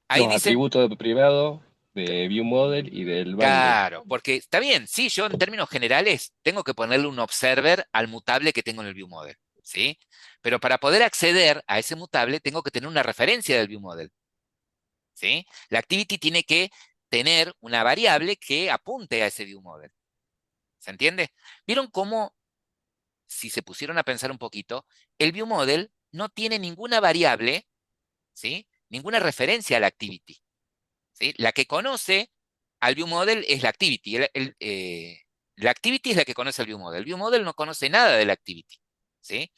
Ahí los dice, atributos privados de ViewModel y del binding. claro, porque está bien, sí, yo en términos generales tengo que ponerle un observer al mutable que tengo en el viewModel, ¿sí? Pero para poder acceder a ese mutable tengo que tener una referencia del viewModel, ¿sí? La activity tiene que tener una variable que apunte a ese viewModel. ¿Se entiende? ¿Vieron cómo, si se pusieron a pensar un poquito, el viewModel no tiene ninguna variable, ¿sí? Ninguna referencia a la activity, ¿sí? La que conoce al viewModel es la activity. La activity es la que conoce al viewModel. El viewModel no conoce nada de la activity, ¿sí?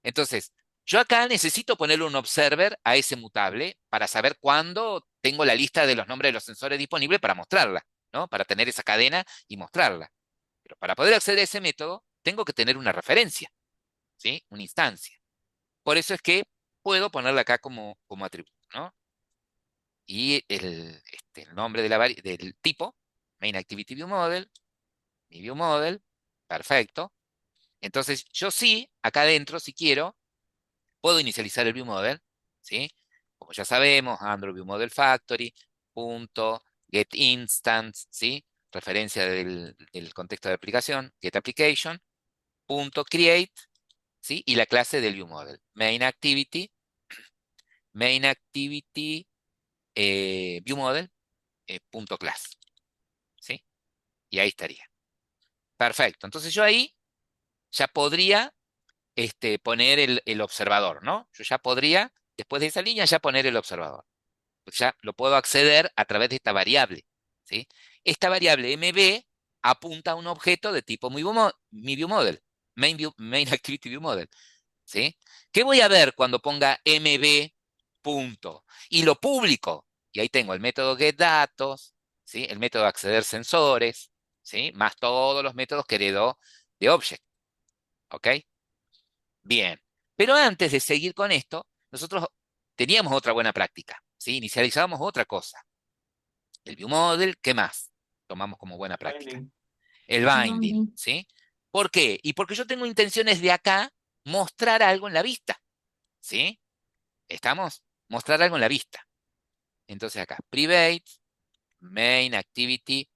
Entonces, yo acá necesito ponerle un observer a ese mutable para saber cuándo tengo la lista de los nombres de los sensores disponibles para mostrarla, ¿no? Para tener esa cadena y mostrarla. Pero para poder acceder a ese método, tengo que tener una referencia, ¿sí? Una instancia. Por eso es que puedo ponerla acá como atributo, ¿no? Y el nombre de del tipo, main activity view model, mi view model, perfecto. Entonces, yo sí, acá adentro, si quiero, puedo inicializar el view model, ¿sí? Como ya sabemos, Android View Model Factory, punto, get instance, ¿sí? Referencia del contexto de aplicación, get application, punto, create, ¿sí? Y la clase del view model, main activity, view model, punto class, ¿sí? Y ahí estaría. Perfecto. Entonces yo ahí ya podría poner el observador, ¿no? Yo ya podría, después de esa línea, ya poner el observador. Pues ya lo puedo acceder a través de esta variable, ¿sí? Esta variable MB apunta a un objeto de tipo mi view model, main activity view model, ¿sí? ¿Qué voy a ver cuando ponga MB punto? Y lo publico. Y ahí tengo el método getDatos, ¿sí? El método acceder sensores, ¿sí? Más todos los métodos que heredó de object, ¿ok? Bien. Pero antes de seguir con esto, nosotros teníamos otra buena práctica, ¿sí? Inicializábamos otra cosa. El viewModel, ¿qué más? Tomamos como buena práctica. Binding. El binding, Binding. ¿sí? ¿Por qué? Y porque yo tengo intenciones de acá mostrar algo en la vista, ¿sí? ¿Estamos? Mostrar algo en la vista. Entonces acá, private, main activity.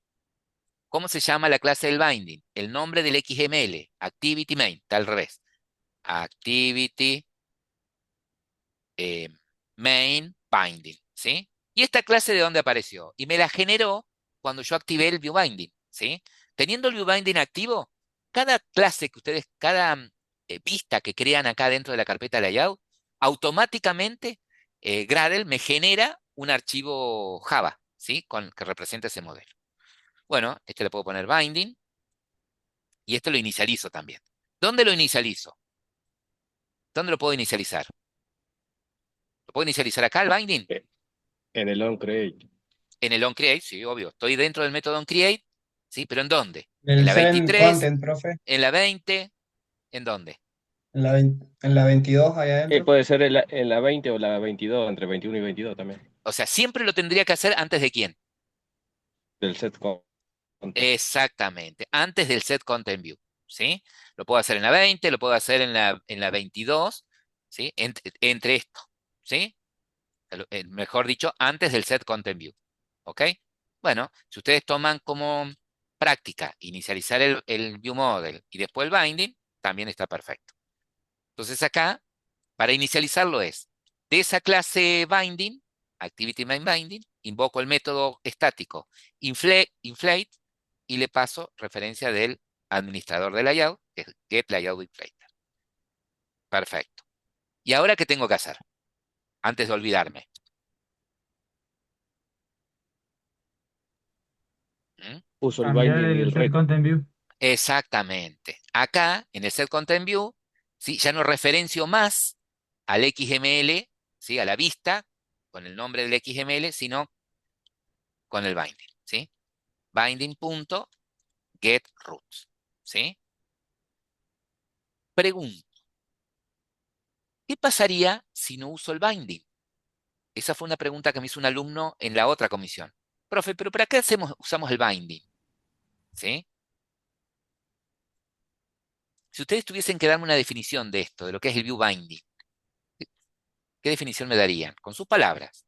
¿Cómo se llama la clase del binding? El nombre del XML, activity main, está al revés. Activity eh, main binding, ¿sí? ¿Y esta clase de dónde apareció? Y me la generó cuando yo activé el view binding, ¿sí? Teniendo el view binding activo, cada clase que ustedes, cada vista que crean acá dentro de la carpeta layout, automáticamente Gradle me genera un archivo Java, ¿sí? Que representa ese modelo. Bueno, este le puedo poner binding y esto lo inicializo también. ¿Dónde lo inicializo? ¿Dónde lo puedo inicializar? ¿Lo puedo inicializar acá, el binding? En el onCreate. En el onCreate, sí, obvio. Estoy dentro del método onCreate, ¿sí? ¿Pero en dónde? ¿En El la Seven 23? Content, profe. ¿En la 20? ¿En dónde? En la 22 ahí adentro. Puede ser en la 20 o la 22, entre 21 y 22 también, O sea, siempre lo tendría que hacer antes de quién. del set content. Exactamente, antes del set content view, ¿sí? Lo puedo hacer en la 20, lo puedo hacer en la 22, ¿sí? Entre esto, ¿sí? Mejor dicho, antes del set content view, ¿ok? Bueno, si ustedes toman como práctica inicializar el view model y después el binding, también está perfecto. Entonces acá, para inicializarlo es, de esa clase binding, activity main binding, invoco el método estático inflate y le paso referencia del administrador de layout, que es getLayoutInflater. Perfecto. ¿Y ahora qué tengo que hacer? Antes de olvidarme. ¿Mm? Uso el Cambiar binding y el el set red. content view. Exactamente. Acá, en el set content view, ¿sí? Ya no referencio más al XML, ¿sí? A la vista, con el nombre del XML, sino con el binding, ¿sí? Binding.getRoots, ¿sí? Pregunto, ¿qué pasaría si no uso el binding? Esa fue una pregunta que me hizo un alumno en la otra comisión. Profe, pero ¿para qué usamos el binding? ¿Sí? Si ustedes tuviesen que darme una definición de esto, de lo que es el view binding, ¿qué definición me darían? Con sus palabras.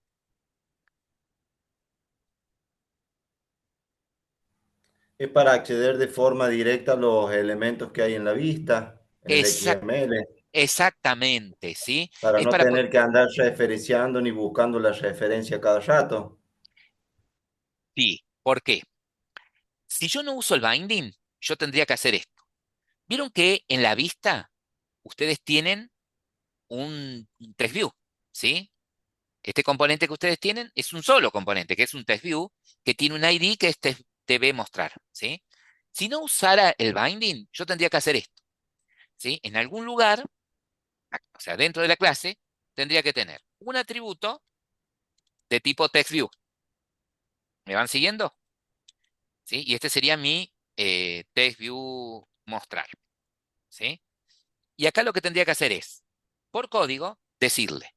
Es para acceder de forma directa a los elementos que hay en la vista, en el Exact- XML, exactamente, ¿sí? para Es no para... tener que andar referenciando ni buscando la referencia cada rato. Sí, ¿por qué? Si yo no uso el binding, yo tendría que hacer esto. ¿Vieron que en la vista ustedes tienen un test view? ¿Sí? Este componente que ustedes tienen es un solo componente, que es un test view, que tiene un ID que es TV mostrar, ¿sí? Si no usara el binding, yo tendría que hacer esto, ¿sí? En algún lugar, o sea, dentro de la clase, tendría que tener un atributo de tipo text view. ¿Me van siguiendo? ¿Sí? Y este sería mi text view mostrar, ¿sí? Y acá lo que tendría que hacer es, por código, decirle,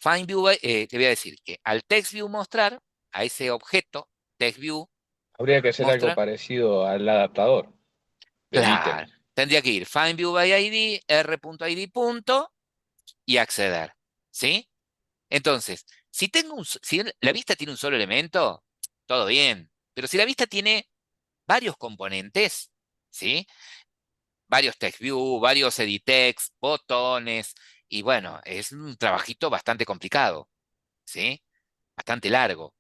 find view, te voy a decir que al text view mostrar, a ese objeto, text view Habría que hacer algo mostrar, parecido al adaptador del ítem. claro, tendría que ir find view by ID, r.id punto y acceder, ¿sí? Entonces, si la vista tiene un solo elemento, todo bien, pero si la vista tiene varios componentes, ¿sí? Varios text view, varios edit text, botones, y bueno, es un trabajito bastante complicado, ¿sí? Bastante largo.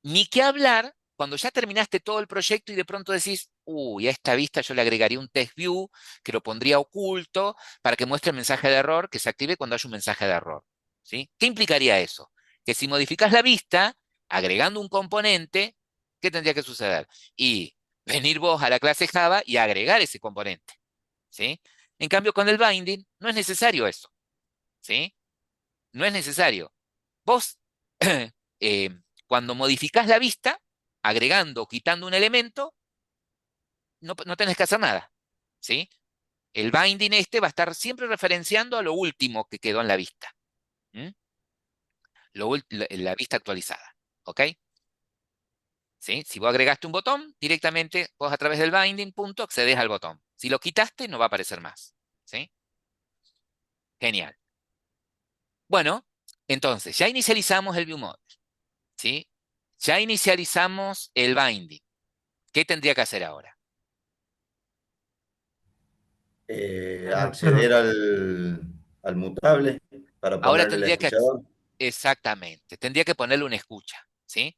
Ni que hablar cuando ya terminaste todo el proyecto y de pronto decís, uy, a esta vista yo le agregaría un text view que lo pondría oculto para que muestre el mensaje de error que se active cuando haya un mensaje de error, ¿sí? ¿Qué implicaría eso? Que si modificas la vista, agregando un componente, ¿qué tendría que suceder? Y venir vos a la clase Java y agregar ese componente, ¿sí? En cambio, con el binding no es necesario eso, ¿sí? No es necesario. Vos, eh, cuando modificás la vista, agregando o quitando un elemento, no tenés que hacer nada, ¿sí? El binding este va a estar siempre referenciando a lo último que quedó en la vista, ¿m? La vista actualizada, ¿ok? ¿Sí? Si vos agregaste un botón, directamente vos a través del binding punto accedes al botón. Si lo quitaste, no va a aparecer más, ¿sí? Genial. Bueno, entonces, ya inicializamos el ViewModel, ¿sí? Ya inicializamos el binding. ¿Qué tendría que hacer ahora? El Acceder observer. al mutable para Ahora ponerle el tendría que, escuchador. exactamente, tendría que ponerle una escucha, ¿sí?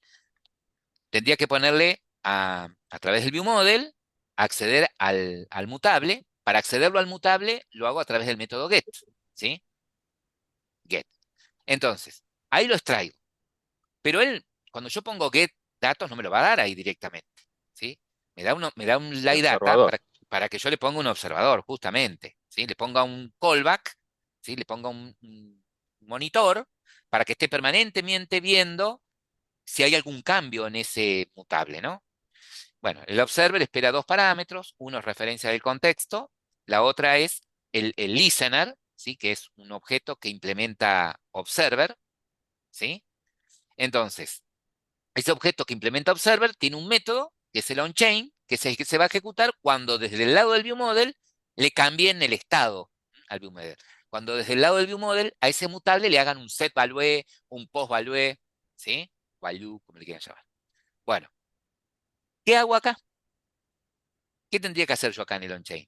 Tendría que ponerle a través del ViewModel, acceder al mutable. Para accederlo al mutable, lo hago a través del método get, ¿sí? Get. Entonces, ahí lo extraigo. Pero él, cuando yo pongo get datos, no me lo va a dar ahí directamente, ¿sí? Me da un El lay data observador. para que yo le ponga un observador, justamente, ¿sí? Le ponga un callback, ¿sí? Le ponga un monitor para que esté permanentemente viendo si hay algún cambio en ese mutable, ¿no? Bueno, el observer espera dos parámetros, uno es referencia del contexto, la otra es el listener, ¿sí? Que es un objeto que implementa observer, ¿sí? Entonces, ese objeto que implementa observer tiene un método, que es el onChain, que es el que se va a ejecutar cuando desde el lado del viewModel le cambien el estado al viewModel. Cuando desde el lado del viewModel a ese mutable le hagan un setValue, un postValue, ¿sí? Value, como le quieran llamar. Bueno, ¿qué hago acá? ¿Qué tendría que hacer yo acá en el onChain?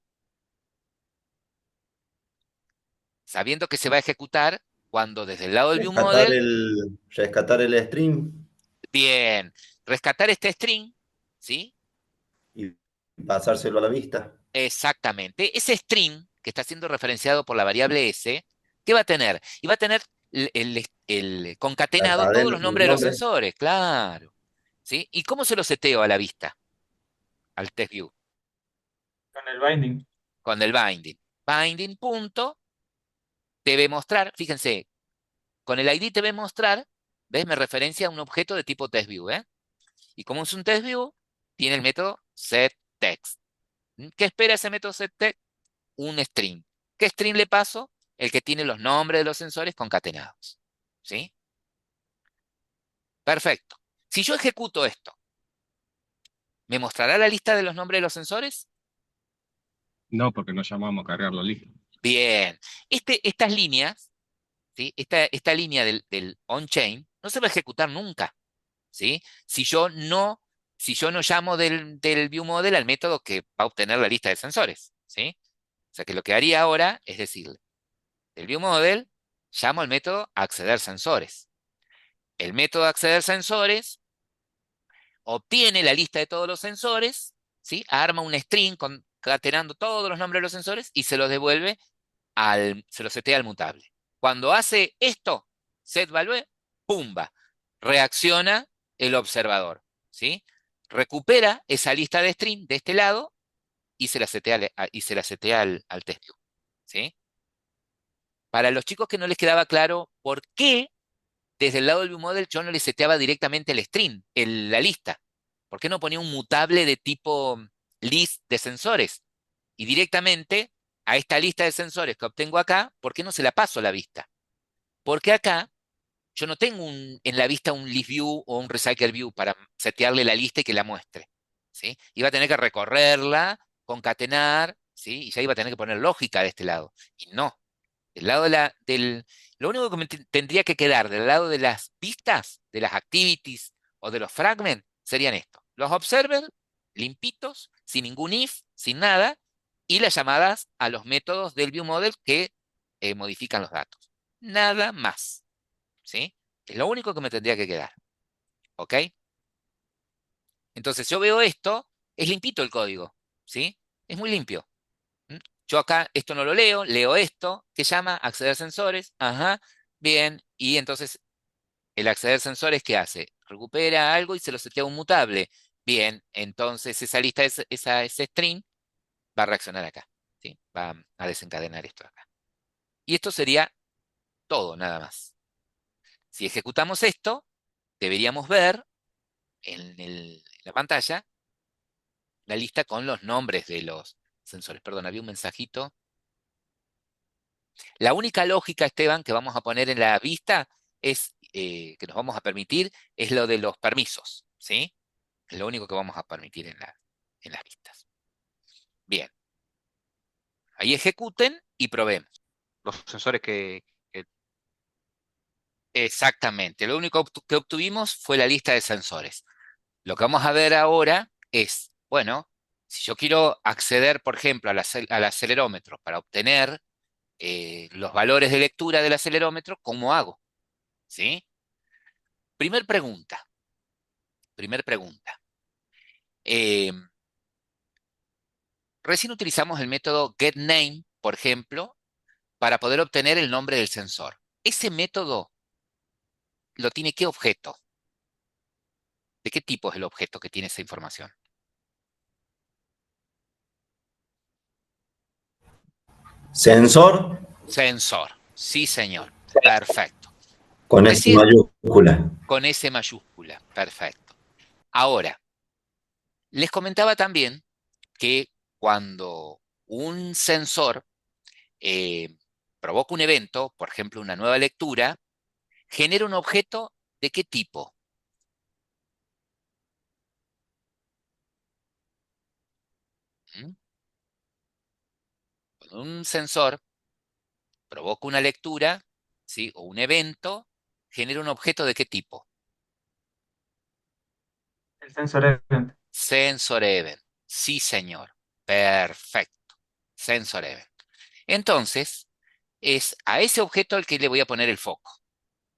Sabiendo que se va a ejecutar cuando desde el lado del viewModel, Rescatar el stream bien, rescatar este string, ¿sí? y pasárselo a la vista. Exactamente. Ese string que está siendo referenciado por la variable s, ¿qué va a tener? Y va a tener el La concatenado todos cadena los con los nombres de los nombres. sensores, claro. ¿Sí? ¿Y cómo se lo seteo a la vista, al test view? Con el binding. Con el binding. Binding punto debe mostrar, fíjense, con el ID debe mostrar, ¿ves? Me referencia a un objeto de tipo test view, ¿eh? Y como es un test view, tiene el método setText. ¿Qué espera ese método setText? Un string. ¿Qué string le paso? El que tiene los nombres de los sensores concatenados. ¿Sí? Perfecto. Si yo ejecuto esto, ¿me mostrará la lista de los nombres de los sensores? No, porque no llamamos a cargarlo listo. Bien. Estas líneas, ¿sí? Esta línea del on-chain no se va a ejecutar nunca, ¿sí? Si yo no llamo del viewModel al método que va a obtener la lista de sensores, ¿sí? O sea que lo que haría ahora es decirle, del viewModel llamo al método acceder sensores. El método acceder sensores obtiene la lista de todos los sensores, ¿sí? Arma un string concatenando todos los nombres de los sensores y se los devuelve se los setea al mutable. Cuando hace esto, setValue, pumba, reacciona el observador, ¿sí? Recupera esa lista de string de este lado y se la setea, al test view, ¿sí? Para los chicos que no les quedaba claro por qué desde el lado del viewModel yo no le seteaba directamente el string, la lista. ¿Por qué no ponía un mutable de tipo list de sensores? Y directamente a esta lista de sensores que obtengo acá, ¿por qué no se la paso a la vista? Porque acá yo no tengo en la vista un list view o un recycle view para setearle la lista y que la muestre, ¿sí? Iba a tener que recorrerla, concatenar, ¿sí? Y ya iba a tener que poner lógica de este lado. Y no. Del lado lo único que me tendría que quedar del lado de las vistas, de las activities o de los fragments, serían estos. Los observers limpitos, sin ningún if, sin nada, y las llamadas a los métodos del viewModel que modifican los datos. Nada más, ¿sí? Es lo único que me tendría que quedar, ¿ok? Entonces yo veo esto, es limpito el código, ¿sí? Es muy limpio. ¿Mm? Yo acá esto no lo leo esto, que llama acceder sensores, ajá, bien, y entonces el acceder sensores, ¿qué hace? Recupera algo y se lo setea a un mutable. Bien, entonces esa lista, ese string, va a reaccionar acá, ¿sí? Va a desencadenar esto acá. Y esto sería todo, nada más. Si ejecutamos esto, deberíamos ver en la pantalla la lista con los nombres de los sensores. Perdón, había un mensajito. La única lógica, Esteban, que vamos a poner en la vista que nos vamos a permitir, es lo de los permisos, ¿sí? Es lo único que vamos a permitir en las vistas. Bien. Ahí ejecuten y probemos. Los sensores que Exactamente. Lo único que obtuvimos fue la lista de sensores. Lo que vamos a ver ahora es, bueno, si yo quiero acceder, por ejemplo, al acelerómetro para obtener los valores de lectura del acelerómetro, ¿cómo hago? ¿Sí? Primer pregunta. Eh, Recién utilizamos el método getName, por ejemplo, para poder obtener el nombre del sensor. Ese método lo tiene ¿qué objeto? ¿De qué tipo es el objeto que tiene esa información? Sensor Sensor. Sí, señor. Perfecto. con S Recién mayúscula. con S mayúscula. Perfecto. Ahora, les comentaba también que cuando un sensor eh, provoca un evento, por ejemplo, una nueva lectura, genera un objeto ¿de qué tipo? ¿Mm? Cuando un sensor provoca una lectura, ¿sí? O un evento, genera un objeto ¿de qué tipo? El sensor event. Sensor event. Sí, señor. Perfecto. Sensor event. Entonces, es a ese objeto al que le voy a poner el foco,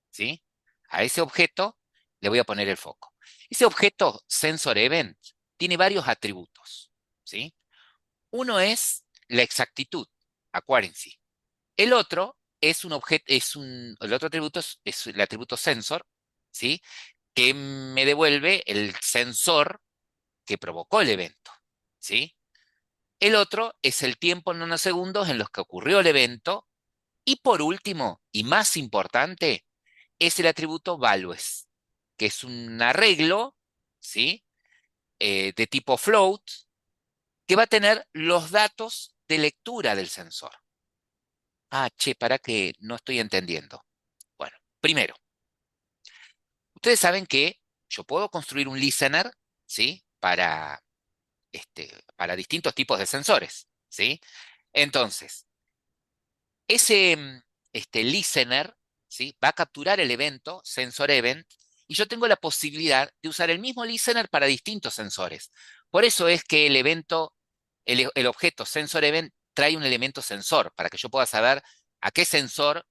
¿sí? A ese objeto le voy a poner el foco. Ese objeto sensor event tiene varios atributos, ¿sí? Uno es la exactitud, accuracy. El otro es un objeto, el otro atributo es el atributo sensor, ¿sí? Que me devuelve el sensor que provocó el evento, ¿sí? El otro es el tiempo en nanosegundos en los que ocurrió el evento. Y por último, y más importante, es el atributo values, que es un arreglo, ¿sí? De tipo float, que va a tener los datos de lectura del sensor. Ah, che, para que no estoy entendiendo. Bueno, primero, ustedes saben que yo puedo construir un listener, ¿sí? Para distintos tipos de sensores, ¿sí? Entonces, ese listener, ¿sí? Va a capturar el evento, sensor event, y yo tengo la posibilidad de usar el mismo listener para distintos sensores. Por eso es que el objeto sensor event trae un elemento sensor, para que yo pueda saber de qué sensor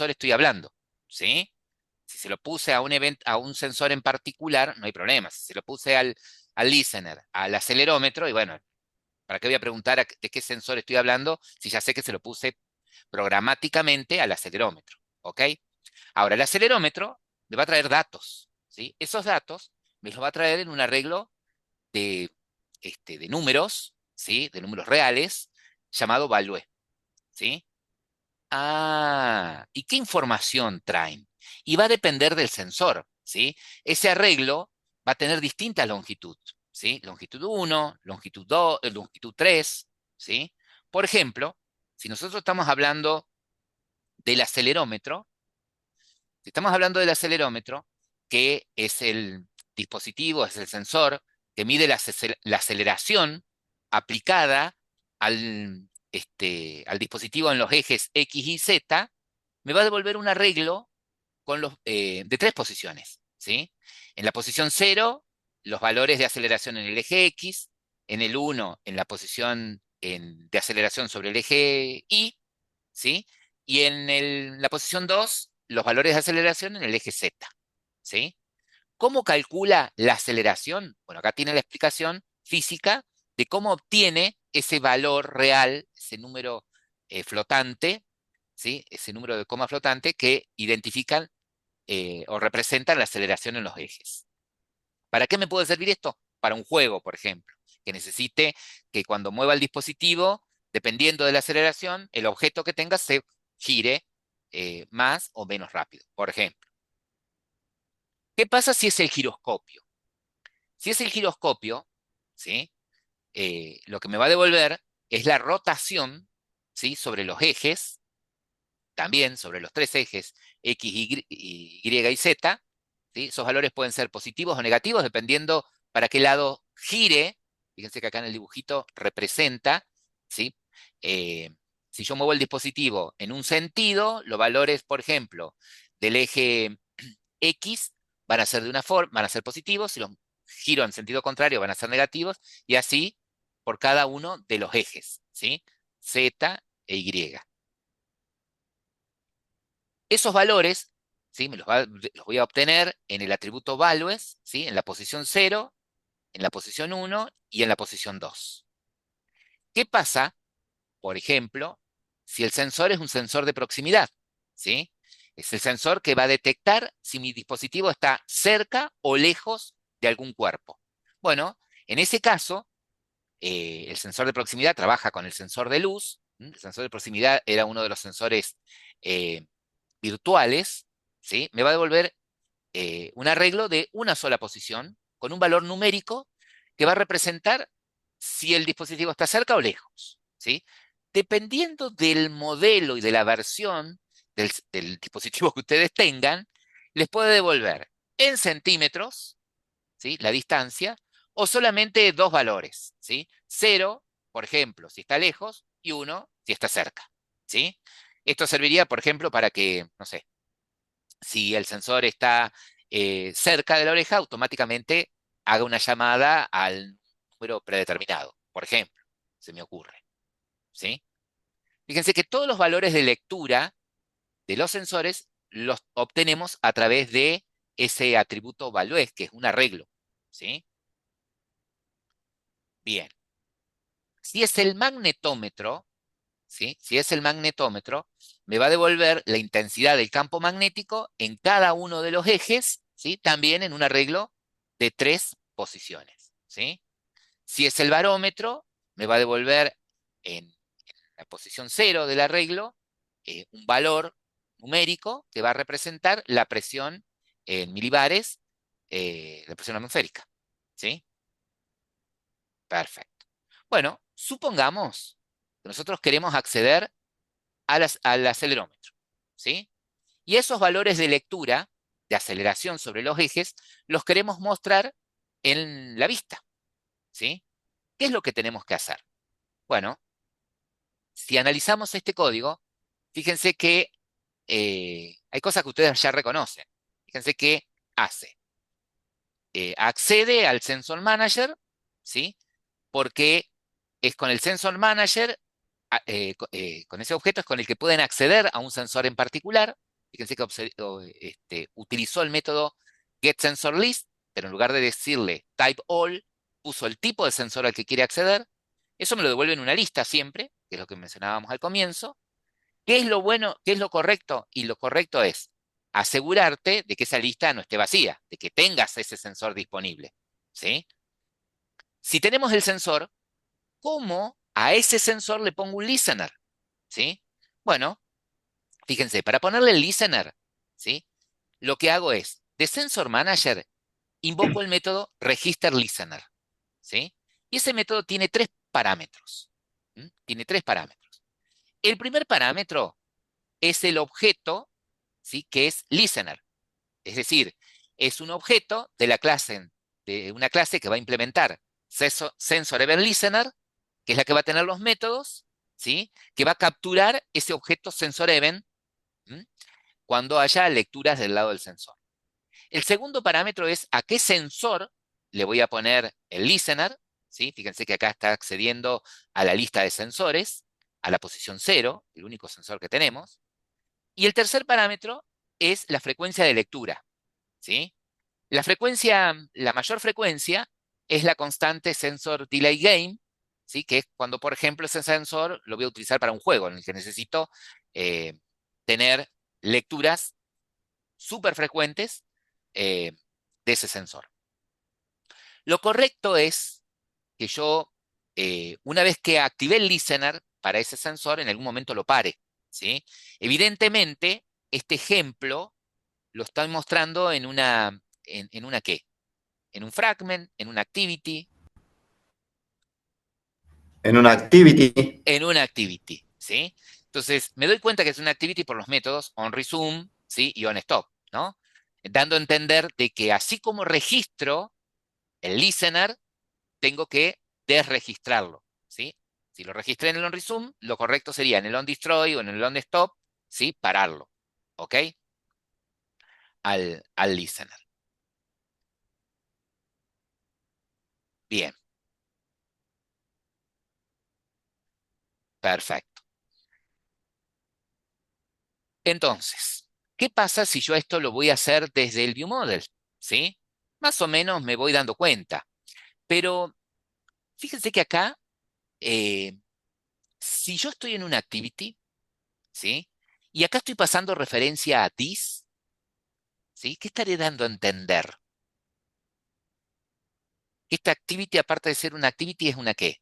estoy hablando, ¿sí? Si se lo puse a un sensor en particular, no hay problema. Si se lo puse al listener, al acelerómetro, y bueno, ¿para qué voy a preguntar de qué sensor estoy hablando si ya sé que se lo puse programáticamente al acelerómetro? ¿Ok? Ahora, el acelerómetro me va a traer datos, ¿sí? Esos datos me los va a traer en un arreglo de, de números, ¿sí? De números reales, llamado value, ¿sí? Ah, ¿y qué información traen? Y va a depender del sensor, ¿sí? Ese arreglo va a tener distintas longitudes, ¿sí? Longitud 1, longitud 2, longitud 3, ¿sí? Por ejemplo, si nosotros estamos hablando del acelerómetro, si estamos hablando del acelerómetro, que es el dispositivo, es el sensor que mide la aceleración aplicada al dispositivo en los ejes X y Z, me va a devolver un arreglo de 3 posiciones, ¿sí? En la posición 0, los valores de aceleración en el eje X, en el 1, en la posición de aceleración sobre el eje Y, ¿sí? Y en la posición 2, los valores de aceleración en el eje Z, ¿sí? ¿Cómo calcula la aceleración? Bueno, acá tiene la explicación física de cómo obtiene ese valor real, ese número flotante, ¿sí? Ese número de coma flotante que identifican o representan la aceleración en los ejes. ¿Para qué me puede servir esto? Para un juego, por ejemplo, que necesite que cuando mueva el dispositivo, dependiendo de la aceleración, el objeto que tenga se gire más o menos rápido, por ejemplo. ¿Qué pasa si es el giroscopio? Si es el giroscopio, ¿sí? Lo que me va a devolver es la rotación, ¿sí? Sobre los ejes, también sobre los 3 ejes X, Y Z, ¿sí? Esos valores pueden ser positivos o negativos dependiendo para qué lado gire. Fíjense que acá en el dibujito representa, ¿sí? Si yo muevo el dispositivo en un sentido, los valores, por ejemplo, del eje X van a ser de una forma, van a ser positivos, si los giro en sentido contrario van a ser negativos, y así por cada uno de los ejes, ¿sí? Z e Y. Esos valores, ¿sí? Los voy a obtener en el atributo values, ¿sí? En la posición 0, en la posición 1 y en la posición 2. ¿Qué pasa, por ejemplo, si el sensor es un sensor de proximidad? ¿Sí? Es el sensor que va a detectar si mi dispositivo está cerca o lejos de algún cuerpo. Bueno, en ese caso, el sensor de proximidad trabaja con el sensor de luz. El sensor de proximidad era uno de los sensores virtuales, ¿sí? Me va a devolver un arreglo de una sola posición con un valor numérico que va a representar si el dispositivo está cerca o lejos, ¿sí? Dependiendo del modelo y de la versión del dispositivo que ustedes tengan, les puede devolver en centímetros, ¿sí? La distancia, o solamente 2 valores, ¿sí? 0, por ejemplo, si está lejos, y 1, si está cerca, ¿sí? Esto serviría, por ejemplo, para que, no sé, si el sensor está cerca de la oreja, automáticamente haga una llamada al número predeterminado, por ejemplo, se me ocurre, ¿sí? Fíjense que todos los valores de lectura de los sensores los obtenemos a través de ese atributo values, que es un arreglo, ¿sí? Bien. Si es el magnetómetro, ¿sí? Si es el magnetómetro, me va a devolver la intensidad del campo magnético en cada uno de los ejes, ¿sí? También en un arreglo de 3 posiciones, ¿sí? Si es el barómetro, me va a devolver en la posición 0 del arreglo un valor numérico que va a representar la presión en milibares, la presión atmosférica, ¿sí? Perfecto. Bueno, supongamos que nosotros queremos acceder al acelerómetro, ¿sí? Y esos valores de lectura de aceleración sobre los ejes, los queremos mostrar en la vista, ¿sí? ¿Qué es lo que tenemos que hacer? Bueno, si analizamos este código, fíjense que hay cosas que ustedes ya reconocen. Fíjense que hace. Accede al Sensor Manager, ¿sí? Porque es con el Sensor Manager, con ese objeto es con el que pueden acceder a un sensor en particular. Fíjense que utilizó el método getSensorList, pero en lugar de decirle type all, puso el tipo de sensor al que quiere acceder. Eso me lo devuelve en una lista siempre, que es lo que mencionábamos al comienzo. ¿Qué es lo bueno? ¿Qué es lo correcto? Y lo correcto es asegurarte de que esa lista no esté vacía, de que tengas ese sensor disponible, ¿sí? Si tenemos el sensor, ¿cómo a ese sensor le pongo un listener? ¿Sí? Bueno, fíjense, para ponerle el listener, ¿sí? Lo que hago es, de Sensor Manager, invoco el método registerListener, ¿sí? Y ese método tiene tres parámetros. Tiene tres parámetros. El primer parámetro es el objeto, ¿sí? Que es listener. Es decir, es un objeto de una clase que va a implementar SensorEventListener, que es la que va a tener los métodos, ¿sí? Que va a capturar ese objeto SensorEvent cuando haya lecturas del lado del sensor. El segundo parámetro es a qué sensor le voy a poner el listener, ¿sí? Fíjense que acá está accediendo a la lista de sensores, a la posición 0, el único sensor que tenemos. Y el tercer parámetro es la frecuencia de lectura, ¿sí? La mayor frecuencia es la constante sensor delay gain, ¿sí? Que es cuando, por ejemplo, ese sensor lo voy a utilizar para un juego en el que necesito tener lecturas súper frecuentes de ese sensor. Lo correcto es que yo, una vez que activé el listener para ese sensor, en algún momento lo pare, ¿sí? Evidentemente, este ejemplo lo estoy mostrando en una ¿qué? En un fragment, en una activity. En una activity. En una activity, ¿sí? Entonces, me doy cuenta que es una activity por los métodos onResume, ¿sí? Y onStop, ¿no? Dando a entender de que así como registro el listener, tengo que desregistrarlo, ¿sí? Si lo registré en el onResume, lo correcto sería en el onDestroy o en el onStop, ¿sí? Pararlo, ¿ok? Al listener. Bien. Perfecto. Entonces, ¿qué pasa si yo esto lo voy a hacer desde el ViewModel? ¿Sí? Más o menos me voy dando cuenta. Pero fíjense que acá, si yo estoy en una activity, ¿sí? Y acá estoy pasando referencia a this, ¿sí? ¿Qué estaré dando a entender? Esta activity, aparte de ser una activity, ¿es una qué?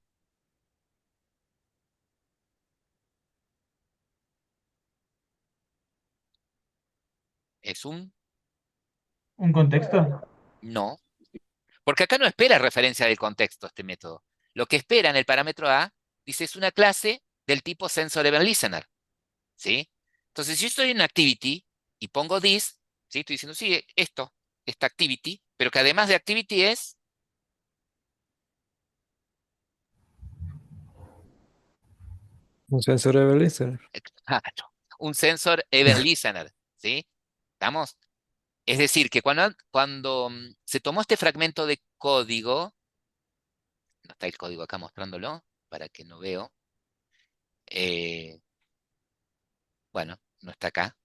¿Es un? ¿Un contexto? No. Porque acá no espera referencia del contexto este método. Lo que espera en el parámetro A, dice, es una clase del tipo SensorEventListener, ¿sí? Entonces, si yo estoy en una activity y pongo this, ¿sí? Estoy diciendo, sí, esta activity, pero que además de activity es Un sensor de listener. un SensorEventListener, ¿sí? ¿Estamos? Es decir, que cuando se tomó este fragmento de código, no está el código acá mostrándolo, para que no veo. Bueno, no está acá,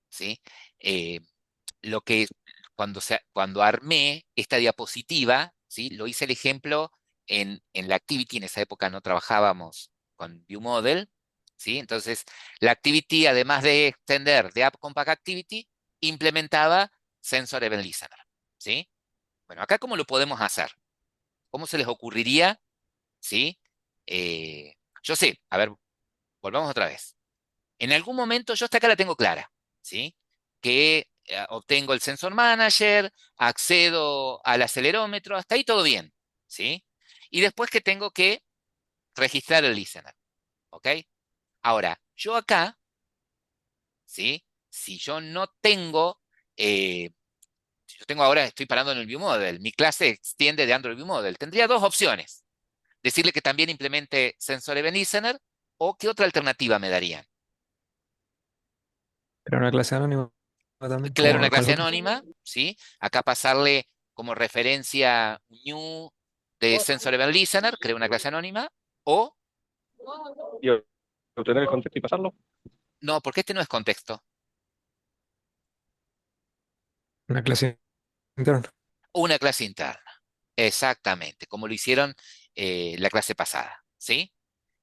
¿sí? Eh, lo que cuando armé esta diapositiva, ¿sí? Lo hice el ejemplo en la activity, en esa época no trabajábamos con ViewModel, ¿sí? Entonces, la activity, además de extender de App Compact Activity, implementaba SensorEventListener, ¿sí? Bueno, acá ¿cómo lo podemos hacer? ¿Cómo se les ocurriría? ¿Sí? Yo sé, a ver, volvamos otra vez. En algún momento, yo hasta acá la tengo clara, ¿sí? Que obtengo el Sensor Manager, accedo al acelerómetro, hasta ahí todo bien, ¿sí? Y después que tengo que registrar el listener, ¿ok? Ahora, yo acá, ¿sí? Si yo no tengo si yo tengo ahora, estoy parando en el ViewModel, mi clase extiende de Android ViewModel. Tendría dos opciones. Decirle que también implemente Sensor Event Listener, o ¿qué otra alternativa me darían? Pero una clase anónima también, Crear una como con clase los otros. anónima, ¿sí? Acá pasarle como referencia new de Sensor Event Listener, creo una clase anónima, o Y obtener el contexto y pasarlo. no, porque este no es contexto. Una clase interna. Una clase interna. Exactamente, como lo hicieron la clase pasada, ¿sí?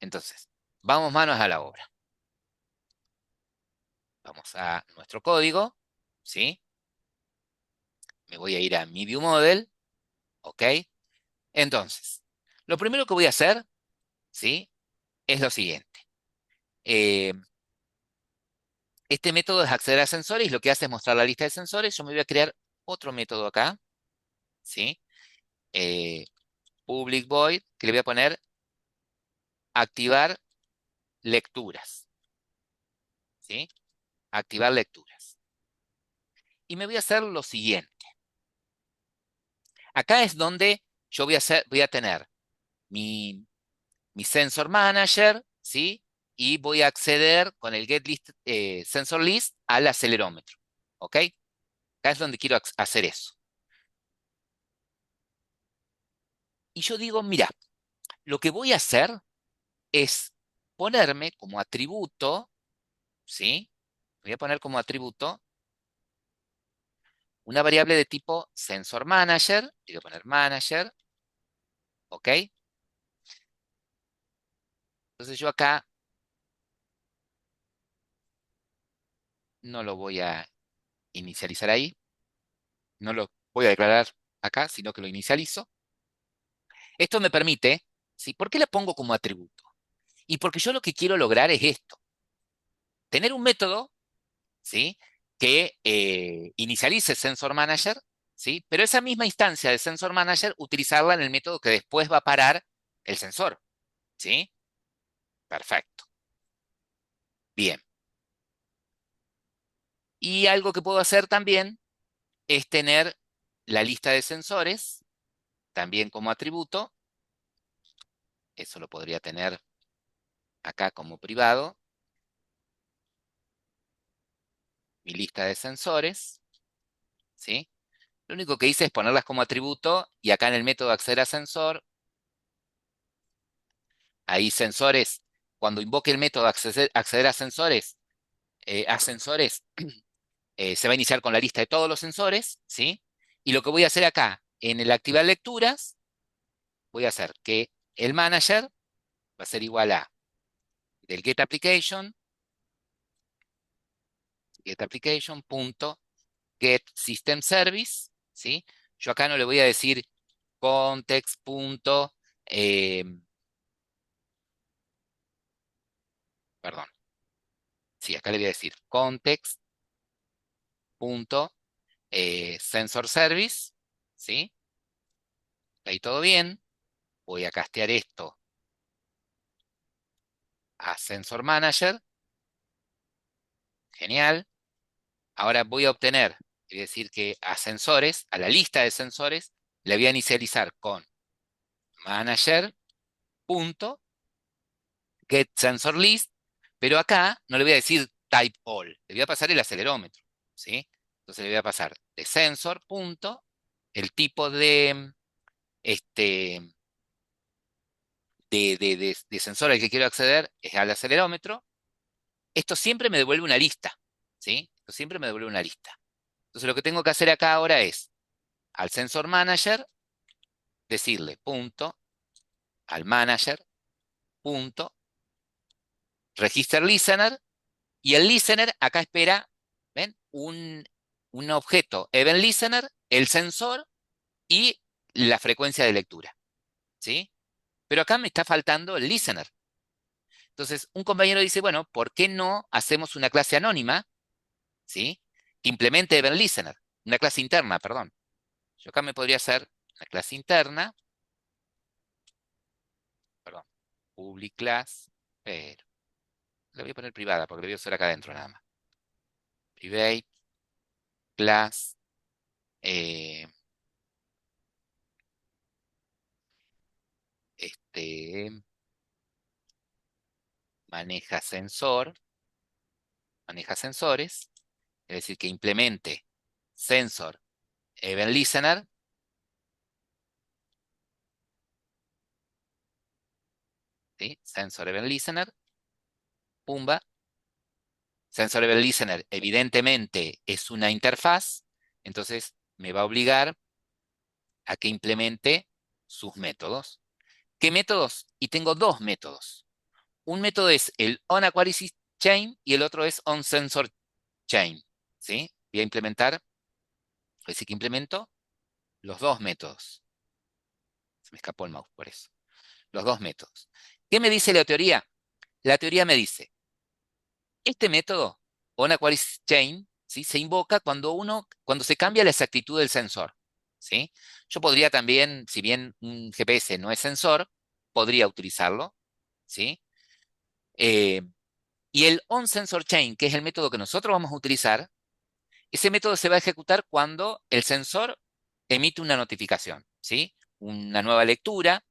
Entonces, vamos manos a la obra. Vamos a nuestro código, ¿sí? Me voy a ir a mi ViewModel, ¿ok? Entonces, lo primero que voy a hacer, ¿sí? Es lo siguiente. Eh, este método es acceder a sensores y lo que hace es mostrar la lista de sensores. Yo me voy a crear otro método acá, ¿sí? Eh, public void, que le voy a poner activar lecturas, ¿sí? Activar lecturas. Y me voy a hacer lo siguiente. Acá es donde yo voy a tener mi sensor manager, ¿sí? Y voy a acceder con el get list, sensor list al acelerómetro, ¿ok? Acá es donde quiero hacer eso. Y yo digo, mira, lo que voy a hacer es ponerme como atributo, ¿sí? Voy a poner como atributo una variable de tipo sensor manager, y voy a poner manager, ¿ok? Entonces yo acá no lo voy a inicializar ahí, no lo voy a declarar acá, sino que lo inicializo. Esto me permite, ¿sí? ¿Por qué la pongo como atributo? Y porque yo lo que quiero lograr es esto, tener un método, ¿sí? Que inicialice Sensor Manager, ¿sí? Pero esa misma instancia de Sensor Manager, utilizarla en el método que después va a parar el sensor, ¿sí? Perfecto. Bien. Y algo que puedo hacer también es tener la lista de sensores, también como atributo. Eso lo podría tener acá como privado. Mi lista de sensores, ¿sí? Lo único que hice es ponerlas como atributo y acá en el método acceder a sensor, ahí sensores, cuando invoque el método acceder a sensores, se va a iniciar con la lista de todos los sensores, ¿sí? Y lo que voy a hacer acá, en el activar lecturas, voy a hacer que el manager va a ser igual a del get application punto get system service, ¿sí? Yo acá no le voy a decir context punto, perdón, sí, acá le voy a decir context punto sensor service, ¿sí? Ahí todo bien. Voy a castear esto a sensor manager. Genial. Ahora voy a obtener, es decir, que a sensores, a la lista de sensores, le voy a inicializar con manager punto get sensor list, pero acá no le voy a decir type all, le voy a pasar el acelerómetro, ¿sí? Entonces le voy a pasar de sensor punto, el tipo de, este, de sensor al que quiero acceder es al acelerómetro. Esto siempre me devuelve una lista, ¿sí? Esto siempre me devuelve una lista. Entonces lo que tengo que hacer acá ahora es, al sensor manager, decirle punto, al manager, punto, register listener, y el listener acá espera, ¿ven? Un objeto event listener, el sensor y la frecuencia de lectura, ¿sí? Pero acá me está faltando el listener. Entonces, un compañero dice, bueno, ¿por qué no hacemos una clase anónima, ¿sí? Que implemente event listener, una clase interna, perdón. Yo acá me podría hacer una clase interna, perdón, public class, pero la voy a poner privada porque la voy a usar acá adentro nada más. Private class eh, este, maneja sensores, es decir, que implemente sensor event listener, ¿sí? Sensor event listener, pumba. Sensor event listener evidentemente es una interfaz, entonces me va a obligar a que implemente sus métodos. ¿Qué métodos? Y tengo dos métodos. Un método es el onAquaryChain y el otro es onSensorChain, ¿sí? Voy a implementar, así que implemento los dos métodos. Se me escapó el mouse por eso. Los dos métodos. ¿Qué me dice la teoría? La teoría me dice, este método, onAquaryChain, ¿sí? Se invoca cuando se cambia la exactitud del sensor, ¿sí? Yo podría también, si bien un GPS no es sensor, podría utilizarlo, ¿sí? Eh, y el onSensorChain, que es el método que nosotros vamos a utilizar, ese método se va a ejecutar cuando el sensor emite una notificación, ¿sí? Una nueva lectura,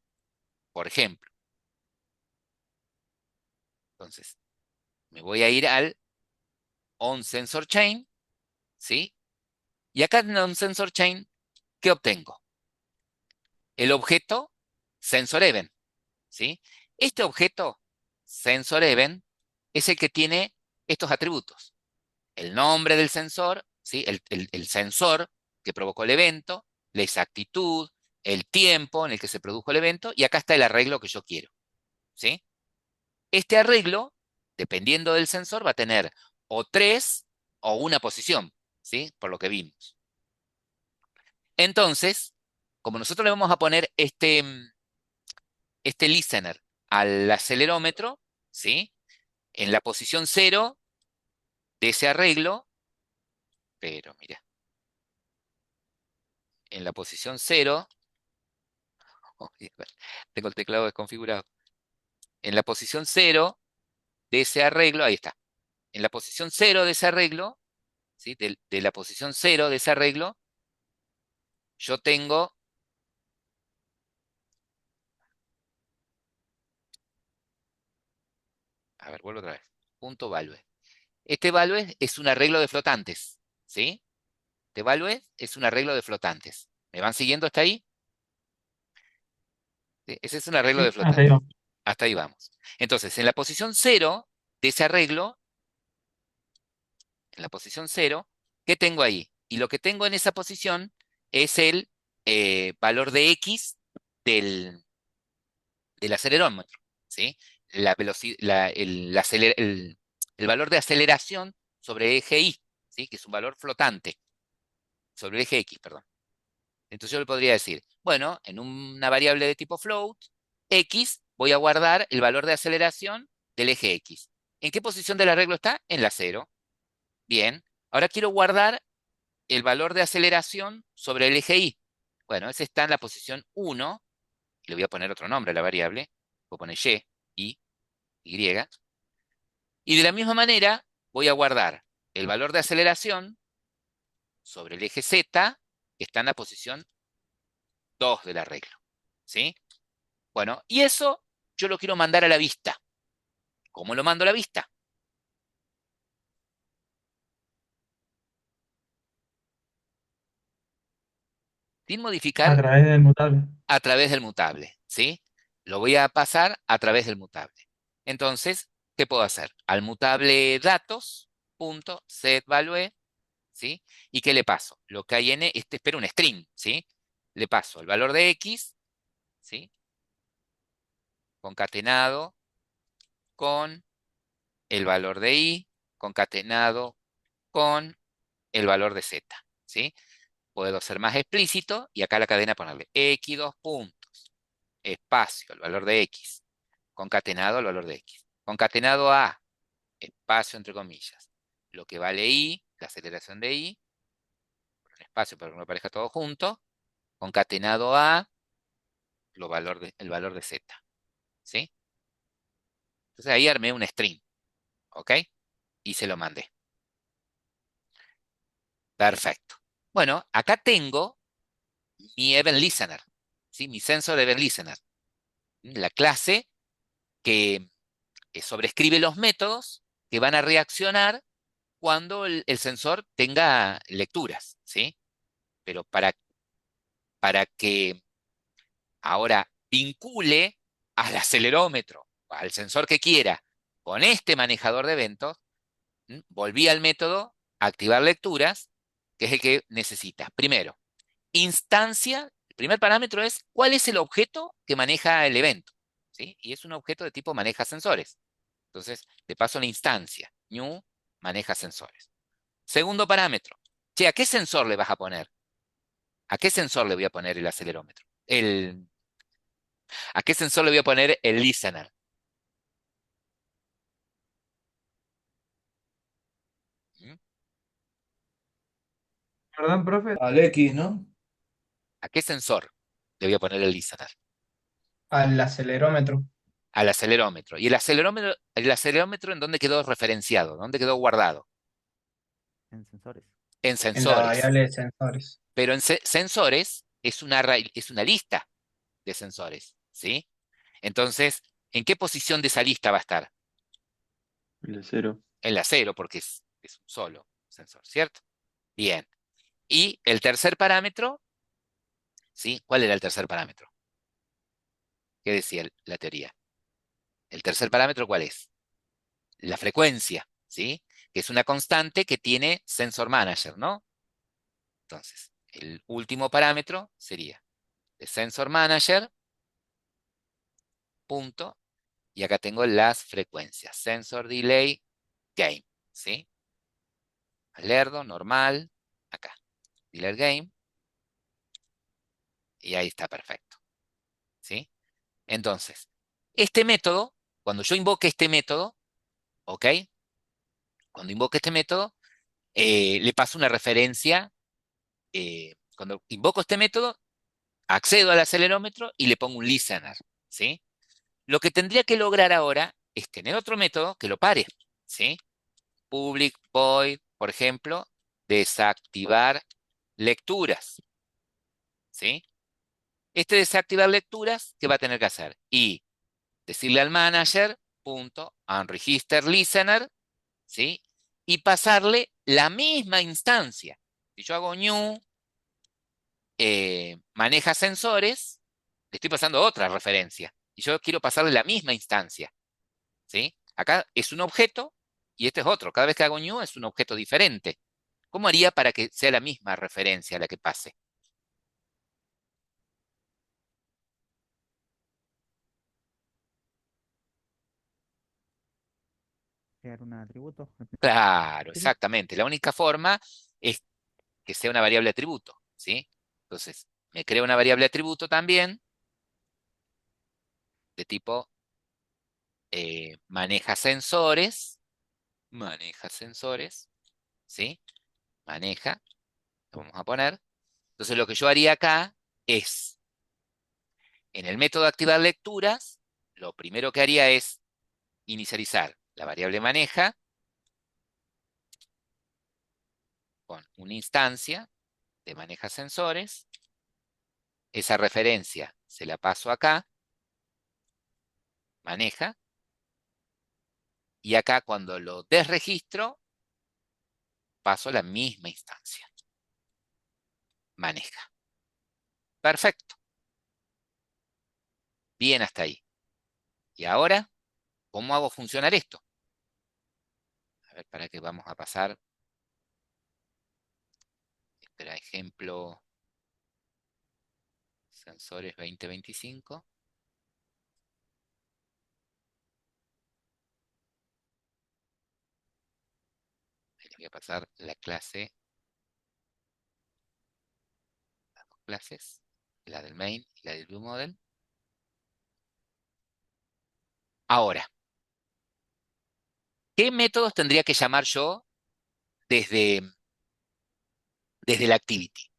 por ejemplo. Entonces, me voy a ir al onSensorChain, ¿sí? Y acá en onSensorChain, ¿qué obtengo? El objeto SensorEvent, ¿sí? Este objeto SensorEvent es el que tiene estos atributos. El nombre del sensor, ¿sí? El sensor que provocó el evento, la exactitud, el tiempo en el que se produjo el evento, y acá está el arreglo que yo quiero, ¿sí? Este arreglo, dependiendo del sensor, va a tener o 3 o una posición, ¿sí? Por lo que vimos. Entonces, como nosotros le vamos a poner este listener al acelerómetro, ¿sí? En la posición 0 de ese arreglo, pero mira, en la posición 0, tengo el teclado desconfigurado. En la posición 0 de ese arreglo, ahí está. En la posición 0 de ese arreglo, ¿sí? De la posición 0 de ese arreglo, yo tengo, a ver, vuelvo otra vez, punto value. Este value es un arreglo de flotantes, ¿sí? Este value es un arreglo de flotantes. ¿Me van siguiendo hasta ahí? Sí, ese es un arreglo de Sí, hasta ahí flotantes. vamos. Hasta ahí vamos. Entonces, en la posición 0 de ese arreglo, en la posición 0, ¿qué tengo ahí? Y lo que tengo en esa posición es el valor de X del, del acelerómetro, ¿sí? La el valor de aceleración sobre eje Y, ¿sí? Que es un valor flotante, sobre el eje X, perdón. Entonces yo le podría decir, bueno, en una variable de tipo float, X, voy a guardar el valor de aceleración del eje X. ¿En qué posición del arreglo está? En la 0. Bien. Ahora quiero guardar el valor de aceleración sobre el eje Y. Bueno, ese está en la posición 1. Le voy a poner otro nombre a la variable. Voy a poner Y, Y. Y de la misma manera, voy a guardar el valor de aceleración sobre el eje Z, que está en la posición 2 del arreglo. ¿Sí? Bueno, y eso yo lo quiero mandar a la vista. ¿Cómo lo mando a la vista? Sin A modificar través del mutable. a través del mutable, ¿sí? Lo voy a pasar a través del mutable. Entonces, ¿qué puedo hacer? Al mutable datos.setValue, ¿sí? ¿Y qué le paso? Lo que hay en espero un string, ¿sí? Le paso el valor de X, ¿sí? Concatenado con el valor de Y, concatenado con el valor de Z, ¿sí? Puedo ser más explícito y acá la cadena ponerle X dos puntos, espacio, el valor de X, concatenado al valor de X, concatenado a, espacio entre comillas, lo que vale Y, la aceleración de Y, un espacio para que no aparezca todo junto, concatenado a el valor de Z, ¿sí? Entonces ahí armé un string, ¿ok? Y se lo mandé. Perfecto. Bueno, acá tengo mi event listener, ¿sí? Mi sensor event listener. La clase que sobrescribe los métodos que van a reaccionar cuando el sensor tenga lecturas, ¿sí? Pero para que ahora vincule al acelerómetro, al sensor que quiera, con este manejador de eventos, volví al método activar lecturas, que es el que necesitas. Primero, instancia. El primer parámetro es cuál es el objeto que maneja el evento, ¿sí? Y es un objeto de tipo maneja sensores. Entonces, le paso la instancia. New maneja sensores. Segundo parámetro. Che, ¿a qué sensor le vas a poner? ¿A qué sensor le voy a poner el acelerómetro? ¿A qué sensor le voy a poner el listener? ¿Mm? ¿Perdón, profe? Al X, ¿no? ¿A qué sensor le voy a poner el listener? Al acelerómetro. Al acelerómetro. ¿Y el acelerómetro en dónde quedó referenciado? ¿Dónde quedó guardado? En sensores. En En la sensores. variable de sensores. Pero en sensores es una lista de sensores, ¿sí? Entonces, ¿en qué posición de esa lista va a estar? El 0. En la 0, porque es un solo sensor, ¿cierto? Bien. Y el tercer parámetro, ¿sí? ¿Cuál era el tercer parámetro? ¿Qué decía la teoría? ¿El tercer parámetro cuál es? La frecuencia, ¿sí? Que es una constante que tiene Sensor Manager, ¿no? Entonces, el último parámetro sería de Sensor Manager, punto, y acá tengo las frecuencias. Sensor Delay Gain, ¿sí? Lerdo, normal, acá. Delay Gain, y ahí está perfecto, ¿sí? Entonces, este método, cuando yo invoque este método, ¿ok? Cuando invoque este método, le paso una referencia. Cuando invoco este método, accedo al acelerómetro y le pongo un listener, ¿sí? Lo que tendría que lograr ahora es tener otro método que lo pare, ¿sí? Public void, por ejemplo, desactivar lecturas, ¿sí? Este desactivar lecturas, ¿qué va a tener que hacer? Y decirle al manager, punto, unregister listener, ¿sí? Y pasarle la misma instancia. Si yo hago new, maneja sensores, le estoy pasando otra referencia. Y yo quiero pasarle la misma instancia, ¿sí? Acá es un objeto y este es otro. Cada vez que hago new es un objeto diferente. ¿Cómo haría para que sea la misma referencia a la que pase? Crear un atributo. Claro, exactamente. La única forma es que sea una variable atributo, ¿sí? Entonces, me creo una variable atributo también de tipo maneja sensores, ¿sí? Maneja, lo vamos a poner. Entonces, lo que yo haría acá es, en el método activar lecturas, lo primero que haría es inicializar la variable maneja con una instancia de maneja sensores. Esa referencia se la paso acá, maneja, y acá cuando lo desregistro, paso la misma instancia, maneja. Perfecto. Bien hasta ahí. Y ahora, ¿cómo hago funcionar esto? A ver, para qué vamos a pasar. Espera, ejemplo, sensores 2025. Ahí les voy a pasar la clase, las dos clases, la del main y la del view model. Ahora, ¿qué métodos tendría que llamar yo desde, desde la activity?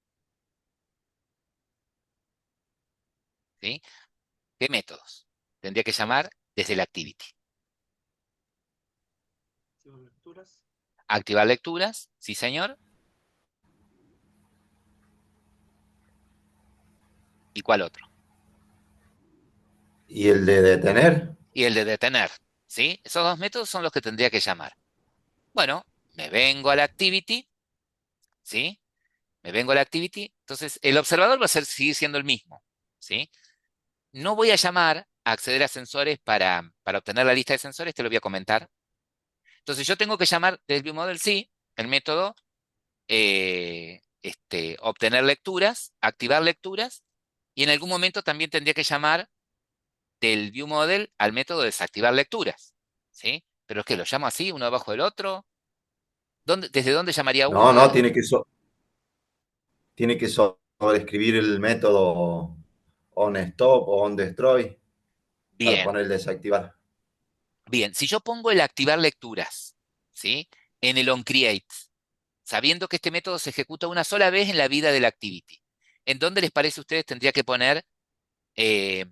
¿Sí? ¿Qué métodos tendría que llamar desde la activity? Activar lecturas, sí señor. ¿Y cuál otro? ¿Y el de detener? Y el de detener, ¿sí? Esos dos métodos son los que tendría que llamar. Bueno, me vengo a la activity, ¿sí? Me vengo a la activity, entonces el observador va a seguir siendo el mismo, ¿sí? No voy a llamar a acceder a sensores para obtener la lista de sensores, te lo voy a comentar. Entonces yo tengo que llamar del ViewModel, sí, el método obtener lecturas, activar lecturas, y en algún momento también tendría que llamar del ViewModel al método desactivar lecturas, ¿sí? Pero es que lo llamo así, uno abajo del otro. ¿Desde dónde llamaría No, uno? no, tiene que sobreescribir el método on stop o on destroy para Bien, poner el desactivar. bien. Si yo pongo el activar lecturas, ¿sí? En el onCreate, sabiendo que este método se ejecuta una sola vez en la vida del activity, ¿en dónde les parece a ustedes tendría que poner eh,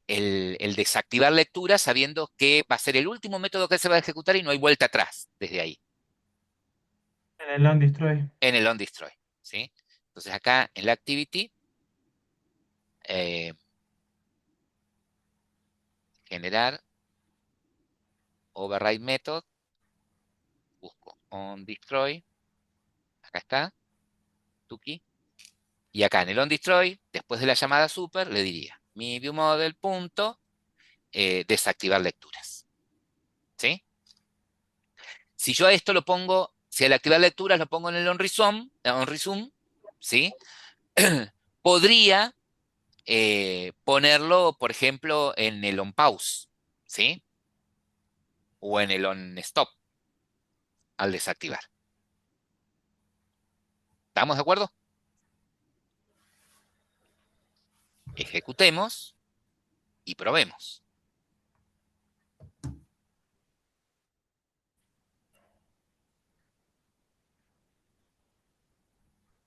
el desactivar lecturas sabiendo que va a ser el último método que se va a ejecutar y no hay vuelta atrás desde ahí? En el on destroy. En el onDestroy, ¿sí? Entonces acá en la activity, eh, generar override method, busco onDestroy, acá está, tuki, y acá en el onDestroy, después de la llamada super, le diría mi viewModel punto desactivar lecturas, ¿sí? Si yo a esto lo pongo, si al activar lecturas lo pongo en el onResume, ¿sí? Podría ponerlo, por ejemplo, en el onPause, ¿sí? O en el onStop al desactivar. ¿Estamos de acuerdo? Ejecutemos y probemos.